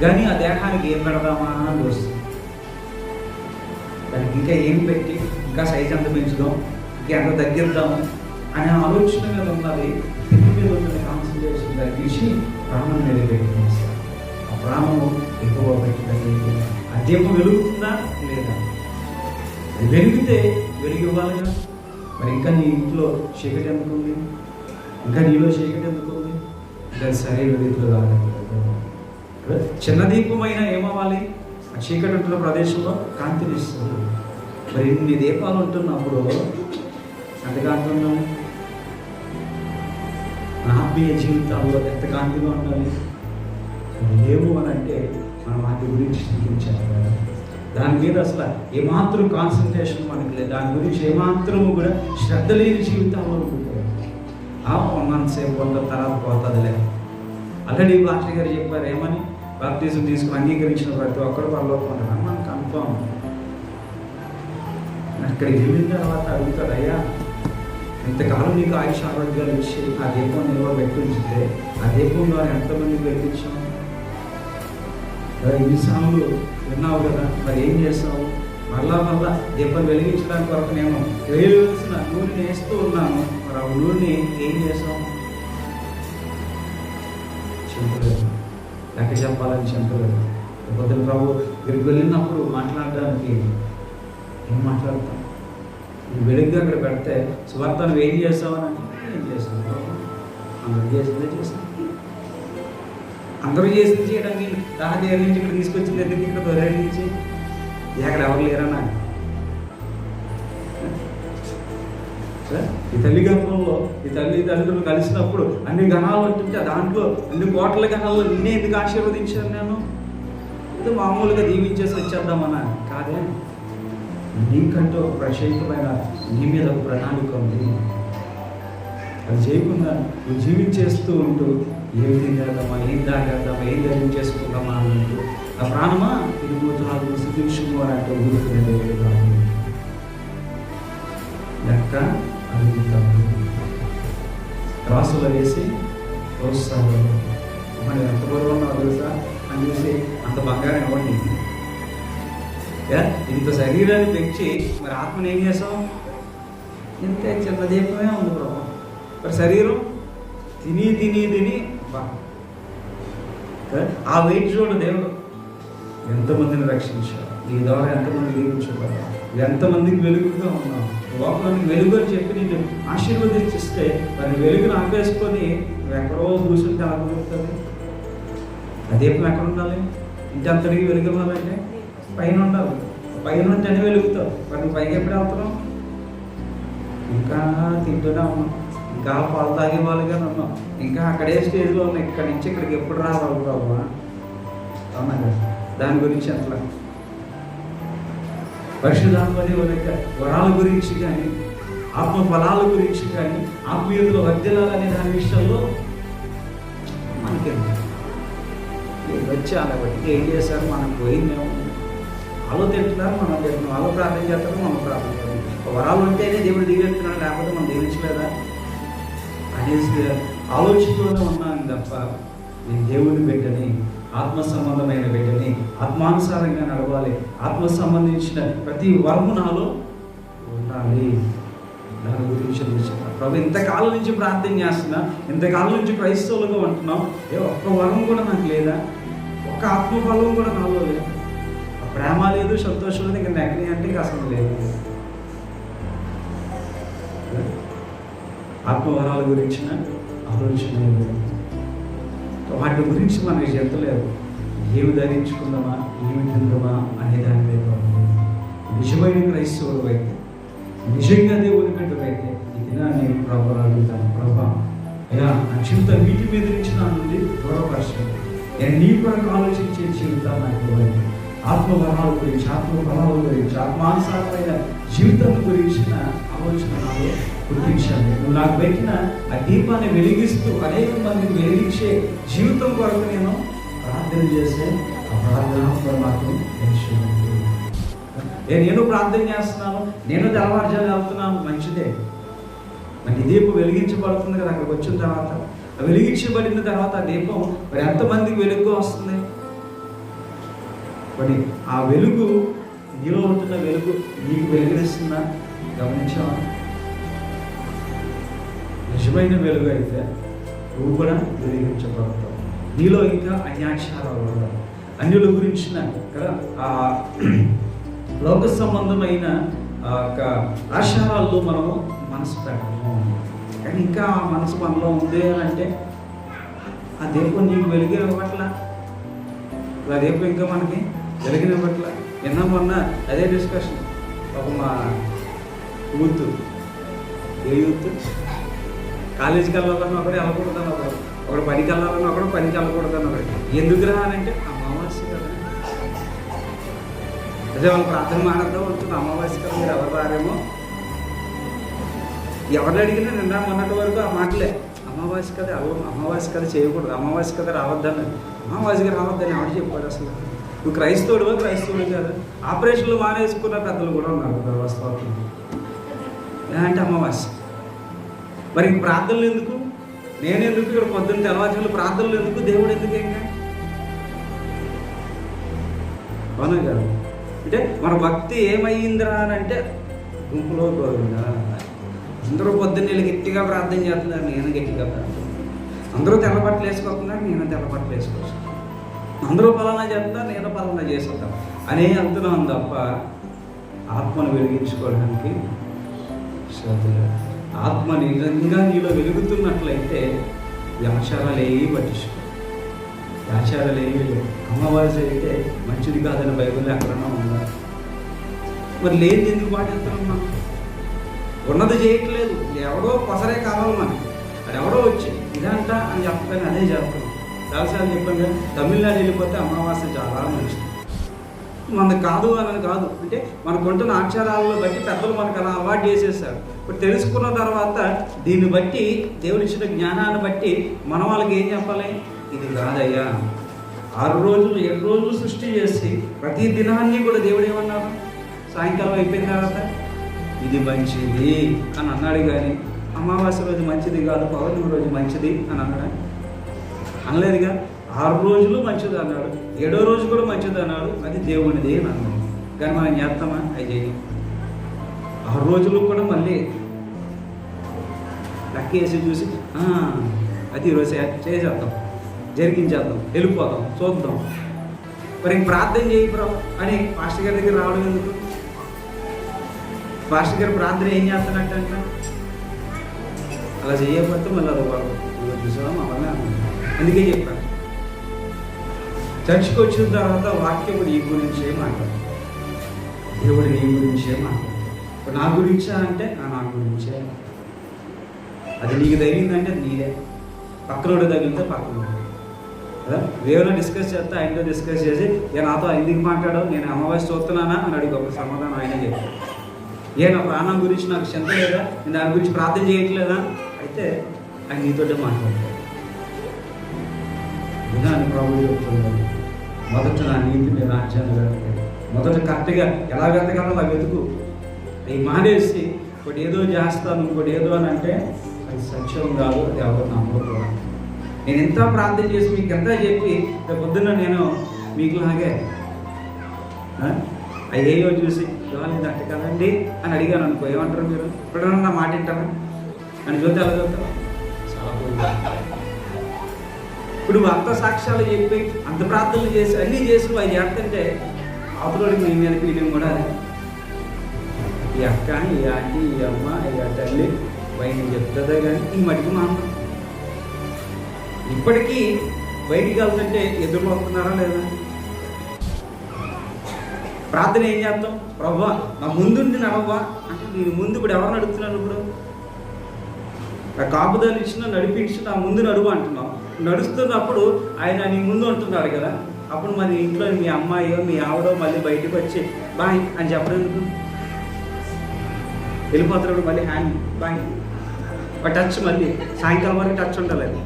కానీ ఆ దేహానికి ఏం పెడదామా అని వస్తుంది. దానికి ఇంకా ఏం పెట్టి ఇంకా సైజ్ ఎంత పెంచుదాం, ఇంకా ఎంత తగ్గిద్దాము అనే ఆలోచన మీద ఉన్నది. తిరిగి మీద ఉన్న కాన్సన్ట్రేషన్ తగ్గించి ప్రాణం మీద పెట్టి ఆ ప్రాణము ఎక్కువ పెట్టడానికి ఆ దీపం వెలుగుతుందా లేదా? అది వెలిగితే వెలిగివ్వాలిగా. మరి ఇంకా నీ ఇంట్లో చీకటి ఎందుకు ఉంది? ఇంకా నీలో చీకటి ఎందుకు ఉంది? దాని సరైన రీతిలో రాలేదు. చిన్న దీపమైనా ఏమవ్వాలి? ఆ చీకటి ఉంటున్న ప్రదేశంలో కాంతినిస్తుంది. మరి ఇన్ని దీపాలు ఉంటున్నప్పుడు ఎంత కాంతి ఉండాలి? ఆత్మీయ జీవితాల్లో ఎంత కాంతిగా ఉండాలి? లేవు అని అంటే మనం వాటి గురించి చింతించాలి కదా. దాని మీద అసలు ఏమాత్రం కాన్సన్ట్రేషన్ మనకి లేదు. దాని గురించి ఏమాత్రము కూడా శ్రద్ధ లేని జీవితంలో ఉంటుంది. ఉన్నంతసేపు వంద తర్వాత పోతుందిలే. ఆల్రెడీ పాస్టర్ గారు చెప్పారు ఏమని, బాప్టిజం తీసుకుని అంగీకరించిన ప్రతి ఒక్కరు పరలోకం ఉంటారు. మనం కన్ఫర్మ్. అక్కడికి వెళ్ళిన తర్వాత అడుగుతాడు, అయ్యా ఇంతకాలం నీకు ఆయుష్ ఆరోగ్యాలు ఇచ్చి ఆ దీపం నిల్వ పెట్టించితే ఆ దీపం ద్వారా ఎంతమందికి వెలిగించాం? ఇన్నిసార్లు విన్నావు కదా, మరి ఏం చేస్తావు? మళ్ళా దీపం వెలిగించడానికి కొరకు నేను వేయవలసిన నూనెని వేస్తూ ఉన్నాను. మరి ఆ నూనెని ఏం చేస్తాం? చెప్పలేదు. లెక్క చెప్పాలని చెప్పలేదు. పొద్దున ప్రభు ఇక్కడికి వెళ్ళినప్పుడు మాట్లాడడానికి ఏం మాట్లాడతాం? వెలుగుగా అక్కడ పెడితే సువార్తను ఏం చేస్తామని అంటే ఏం చేస్తాం? అందరూ చేసిందే చేస్తాం. అందరూ చేసింది చేయడానికి దాని నుంచి ఇక్కడ తీసుకొచ్చింది ఎందుకు? ఇక్కడ దొరేడు నుంచి అక్కడ ఎవరు లేరన్నా? ఈ తల్లి గర్భంలో ఈ తల్లిదండ్రులు కలిసినప్పుడు అన్ని గణాలు ఉంటుంటే దాంట్లో అన్ని కోట్ల గణాల్లో నిన్నే ఎందుకు ఆశీర్వదించాను నేను? ఇది మామూలుగా దీవించేసి వచ్చేద్దామన్నా కాదే. నీకంటూ ఒక ప్రత్యేకమైన నీ మీద ఒక ప్రణాళిక ఉంది. అది చేయకుండా నువ్వు జీవించేస్తూ ఉంటూ ఏం తినేద్దామా, ఏం తాగేద్దామా, ఏం ధరించేసుకుందామా అన్నట్టు ఆ ప్రాణమా తిరుగుతాడు సుభిక్షము అని అంటే ఊరుకునేది కాదు. లెక్క అడుగుతాము రాసులో వేసి ప్రోత్సాహం. మరి ఎంత బరువు ఉన్నావు తెలుసా అని చూసి అంత బంగారం ఇవ్వండి. ఇంత శరీరాన్ని పెంచి మరి ఆత్మని ఏం చేసాం? ఇంత చిన్న దీపమే ఉంది ప్రభు. మరి శరీరం తిని తిని తిని ఆ వెయిట్ చూడ దేవుడు ఎంతమందిని రక్షించాడు, నీ ద్వారా ఎంతమంది దీవించబడ్డా, ఎంతమందికి వెలుగుగా ఉన్నావు. లోకానికి వెలుగు అని చెప్పి నేను ఆశీర్వదించిస్తే మరి వెలుగును ఆపేసుకొని నువ్వు ఎక్కడో కూర్చుంటే ఆగిపోతుంది. ఆ దీపం ఎక్కడ ఉండాలి? ఇంటి అంతటికి వెలుగు ఇవ్వాలంటే పైన ఉండాలి. పైన ఉంటేనే వెలుగుతావు. మరి నువ్వు పైకి ఎప్పుడు వెళ్తున్నావు? ఇంకా తింటూనే ఉన్నావు, ఇంకా పాలు తాగే వాళ్ళుగా ఉన్నాం, ఇంకా అక్కడే స్టేజ్లో ఉన్నాం. ఇక్కడి నుంచి ఇక్కడికి ఎప్పుడు రావాలి ప్రభు? అవునా కదా? దాని గురించి అట్లా పరిశుద్ధాత్మని వరాల గురించి కానీ ఆత్మ ఫలాల గురించి కానీ ఆత్మీయతలో వర్ధిల్లాలనే దాని విషయంలో మనకి వచ్చి అలా బట్టి ఏం చేశారు? మనం పోయిందేమో. వాళ్ళు తింటున్నారు, మనం తింటున్నాం. వాళ్ళు ప్రార్థన చేస్తారు, మనం ప్రార్థన చేస్తాం. వరాలు ఉంటేనే దేవుడు దీవెత్తున్నాడు, లేకపోతే మనం దీవించలేదా అనేసి ఆలోచనలోనే ఉన్నాను తప్ప నేను దేవుని బిడ్డని, ఆత్మ సంబంధమైన బిడ్డని, ఆత్మానుసారంగా నడవాలి, ఆత్మ సంబంధించిన ప్రతి వరము నాలో ఉండాలి. దాని గురించి ప్రభు ఇంతకాలం నుంచి ప్రార్థన చేస్తున్నా, ఇంతకాలం నుంచి క్రైస్తవులుగా ఉంటున్నాం, ఒక్క వరం కూడా నాకు లేదా? ఒక్క ఆత్మఫలం కూడా నాలో లేదు. ప్రేమ లేదు, సంతోషం లేదు, ఇంకా నెగ్ని అంటే ఇంకా అసలు లేదు. ఆత్మవరాల గురించిన ఆలోచన లేదు. వాటి గురించి మనకి చెంతలేదు. ఏమి ధరించుకుందామా, ఏమి తిందామా అనే దాని మీద నిజమైన క్రైస్తవుడు అయితే నిజంగా దేవుని బిడ్డలైతే ఈ దినాన్ని ప్రభు అడుగుతాను, ప్రభా అయ్యా నా జీవితం వీటి మీద నుంచి నా నుండి దూరపరచండి. నేను నీ కొరకు ఆలోచించే జీవితాన్ని నాకు ఇవ్వండి. ఆత్మవరాల గురించి, ఆత్మఫలాల గురించి, ఆత్మానుసారమైన జీవితం గురించిన ఆలోచన నాలో పుట్టించండి. నువ్వు నాకు పెట్టిన ఆ దీపాన్ని వెలిగిస్తూ అనేక మందిని వెలిగించే జీవితం కొరకు నేను ప్రార్థన చేసే ఆ ప్రార్థన మాకు నేను ప్రార్థన చేస్తున్నాను, నేను తెల్లవారుజాము వెళ్తున్నాను, మంచిదే. మరి దీపం వెలిగించబడుతుంది కదా. అక్కడికి వచ్చిన తర్వాత వెలిగించబడిన తర్వాత ఆ దీపం మరి ఎంతమందికి వెలుగు వస్తుంది? మరి ఆ వెలుగు నీలో ఉంటున్న వెలుగు నీకు వెలుగునిస్తుందా? గమనించావా? నిజమైన వెలుగు అయితే నువ్వు కూడా వెలిగించబడతావు. నీలో ఇంకా అన్యాచారాలు ఉండవు. అన్యుల గురించిన కదా ఆ లోక సంబంధమైన ఆచారాల్లో మనము మనసు పెట్టము. కానీ ఇంకా ఆ మనసు మనలో ఉంది అని అంటే ఆ దీపం నీకు వెలిగినట్ల, ఆ దీపం ఇంకా మనకి వెలిగినట్ల. నిన్న మొన్న అదే డిస్కషన్. ఒక మా యూత్, ఏ యూత్ కాలేజీకి వెళ్ళాలన్నా ఒకటి వెళ్ళకూడదని ఒకడు పనికి వెళ్ళాలన్నా ఒకడు పనికి వెళ్ళకూడదని ఒకటి. ఎందుకు రా అని అంటే అమావాస్య కదా. అదే వాళ్ళు ప్రార్థన మానేద్దాం ఉంటుంది. అమావాస్య కదా, మీరు ఎవరు రారేమో. ఎవరిని అడిగినా నిన్న మొన్నటి వరకు ఆ మాటలే. అమావాస్య కదా అమావాస్య కదా చేయకూడదు, అమావాస్య కదా రావద్దని. అమావాస్యగా రావద్దని ఎవరు చెప్పాడు అసలు? నువ్వు క్రైస్తవుడు కాదు. ఆపరేషన్లు మానేసుకున్న పెద్దలు కూడా ఉన్నారు వ్యవస్థ. అంటే అమావాస్య. మరి ప్రార్థనలు ఎందుకు? నేనెందుకు? ఇక్కడ పొద్దున్న తెల్లవారుజామున ప్రార్థనలు ఎందుకు? దేవుడు ఎందుకు? ఇంకా అవునా కాదు? అంటే మన భక్తి ఏమయ్యిందిరా అని అంటే గుంపులో గోవిందా. అందరూ పొద్దున్న గట్టిగా ప్రార్థన చేస్తున్నారు, నేను గట్టిగా ప్రార్థన. అందరూ తెల్లబట్టలు వేసుకోతున్నారు, నేను తెల్లబట్టలు వేసుకోవచ్చు. అందరూ పలానా చేస్తున్నారు, నేను పలానా చేస్తాను అనే అంటున్నాను తప్ప ఆత్మను వెలిగించుకోవడానికి ఆత్మ నిజంగా నీలో వెలుగుతున్నట్లయితే ఆచారాలు ఏవి పట్టించుకో. ఆచారాలు ఏవి లేవు. అమావాస్య అయితే మంచిది కాదని బైబిల్లో ఎక్కడన్నా ఉందా? మరి లేని ఎందుకు పాటిస్తున్నాం? మనం ఉన్నది చేయట్లేదు. ఎవడో కొసరే కావాలి మనకి. అది ఎవడో వచ్చి ఇదంట అని చెప్పగానే అదే చేస్తాం. చాలాసార్లు చెప్పాను కదా, తమిళనాడు వెళ్ళిపోతే అమావాస్య చాలా మంచిది. మనది కాదు అని కాదు, అంటే మనకుంటున్న ఆచారాలను బట్టి పెద్దలు మనకు అలా అలవాటు చేసేసారు. ఇప్పుడు తెలుసుకున్న తర్వాత దీన్ని బట్టి దేవుడు ఇచ్చిన జ్ఞానాన్ని బట్టి మనం వాళ్ళకి ఏం చెప్పాలి? ఇది కాదయ్యా, 6 రోజులు 7 రోజులు సృష్టి చేసి ప్రతి దినాన్ని కూడా దేవుడు ఏమన్నాడు? సాయంకాలం అయిపోయిన తర్వాత ఇది మంచిది అని అన్నాడు. కానీ అమావాస్య రోజు మంచిది కాదు, పౌర్ణమి రోజు మంచిది అని అన్నాడు? అనలేదుగా. 6 రోజులు మంచిది అన్నాడు, 7వ రోజు కూడా మంచిది అన్నాడు. అది దేవునిది అని అన్నాడు. కానీ మనం చేస్తామా? అది చేయం. 6 రోజులు కూడా మళ్ళీ లెక్క వేసి చూసి అది ఈరోజు చేసేద్దాం, జరిగించేద్దాం, వెళ్ళిపోదాం, చూద్దాం. మరి ప్రార్థన చేయి ప్రభు అని పాస్టర్ గారి దగ్గర రావడం ఎందుకు? పాస్టర్ గారి ప్రార్థన ఏం చేస్తున్నట్టంట? అలా చేయకపోతే మళ్ళీ అది వాళ్ళు చూసాం అవన్నీ. అందుకే చెప్పాను, చర్చికి వచ్చిన తర్వాత వాక్యం నీ గురించే మాట్లాడు. దేవుడు నీ గురించే మాట్లాడు. ఇప్పుడు నా గురించా అంటే నా గురించే. అది నీకు తగిలిందంటే అది నీదే. పక్కనోడు తగిలితే పక్కనోడు కదా. వేరే డిస్కస్ చేస్తే ఆయనతో డిస్కస్ చేసి నాతో ఎందుకు మాట్లాడావు, నేను అమావాస్య చూస్తున్నానా అని అడిగి ఒక సమాధానం ఆయన చెప్పాడు. నా ప్రాణం గురించి నాకు చింత లేదా, నేను దాని గురించి ప్రార్థన చేయట్లేదా? అయితే ఆయన నీతోటే మాట్లాడతాడు. విధాన్ని ప్రభు చెప్తున్నాడు, మొదట నా నీతిని రాజ్యాన్ని వెతకండి. మొదట కరెక్ట్గా ఎలా వెతకాలో అలా వెతుకు. అవి మానేసి ఒకటి ఏదో చేస్తాను ఇంకోటి ఏదో అని అంటే అది సత్యం కాదు, అది ఎవరు నమ్మకూడదు. నేను ఎంత ప్రార్థన చేసి మీకు ఎంత చెప్పి పొద్దున్న నేను మీకులాగే అయ్యేయో చూసి ఇవాళ అట్ట కదండి అని అడిగాను అనుకో, ఏమంటారు మీరు? ఎప్పుడైనా నా మాట వింటారా అని చూస్తే ఎలా చదువుతారు? చాలా ఇప్పుడు అంత సాక్ష్యాలు చెప్పి అంత ప్రార్థనలు చేసి అన్నీ చేసి అవి చేస్తుంటే అవతలకి మీ మీద ఫీలింగ్ కూడా అదే. ఈ అక్క, ఈ ఆంటీ, ఈ అమ్మ, ఈ తల్లి బయట చెప్తుందే కానీ ఈ మటుకు మా అమ్మ ఇప్పటికీ బయటికి వెళ్తుంటే ఎదురుపోతున్నారా లేదా? ప్రార్థన ఏం చేస్తాం? ప్రభువా నా ముందుండి నడవ్వా అంటే నేను ముందు ఇప్పుడు ఎవరు నడుపుతున్నాను? ఇప్పుడు ఆ కాపుదాలు ఇచ్చిన నడిపించి నా ముందు నడువు అంటున్నాం. నడుస్తున్నప్పుడు ఆయన నీ ముందు ఉంటున్నాడు కదా. అప్పుడు మరి ఇంట్లో మీ అమ్మాయో మీ ఆవిడో మళ్ళీ బయటకు వచ్చి బాయ్ అని చెప్పడం ఎందుకు? వెళ్ళిపోతున్నాడు మళ్ళీ హ్యాండ్ బాయ్ టచ్, మళ్ళీ సాయంకాలం వరకు టచ్ ఉండాలి. అది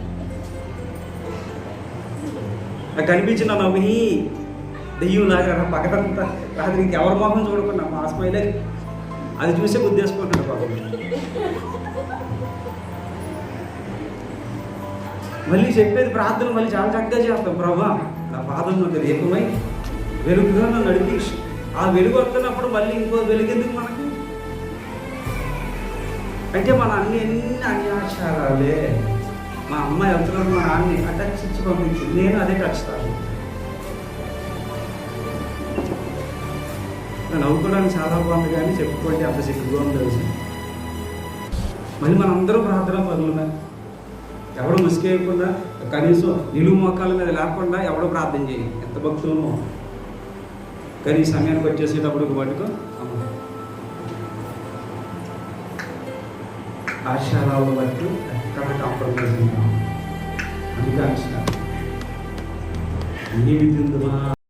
నాకు కనిపించిన నవ్వి దెయ్యంలాగా పక్కదంతా రాత్రి ఇంకెవరి మొహం చూడకుండా మా స్మైలే అది చూసే గుద్దేసుకుంటాడు బాబు. మళ్ళీ చెప్పేది ప్రార్థన మళ్ళీ చాలా చక్కగా చేస్తాం. ప్రభా నా పాదం ఒక దీపమై వెలుగుగా నన్ను నడిపించు. ఆ వెలుగు వస్తున్నప్పుడు మళ్ళీ ఇంకో వెలుగు ఎందుకు మనకు? అంటే మన అన్ని అన్యాచారాలే. మా అమ్మాయి వెళ్తున్నారు, మా నాన్ని టచ్ ఇచ్చి పంపించింది, నేను అదే టచ్ తాను. నవ్వుకోవడానికి చాలా బాగుంది కానీ చెప్పుకోండి అంత సిగ్గుగా ఉంది తెలుసు. మళ్ళీ మనందరూ ప్రార్థన పనులున్నా ఎవడో ముసుకేయకుండా కనీసం నిలువు మోకాల మీద లేకుండా ఎవడో ప్రార్థన చేయి. ఎంత భక్తులమో కానీ ఈ సమయానికి వచ్చేసేటప్పుడు పట్టుకో ఆశారాల బట్టి ఎక్కడ కాంప్రమైజ్ ఉన్నాం. అందుకే ఈ విధంగా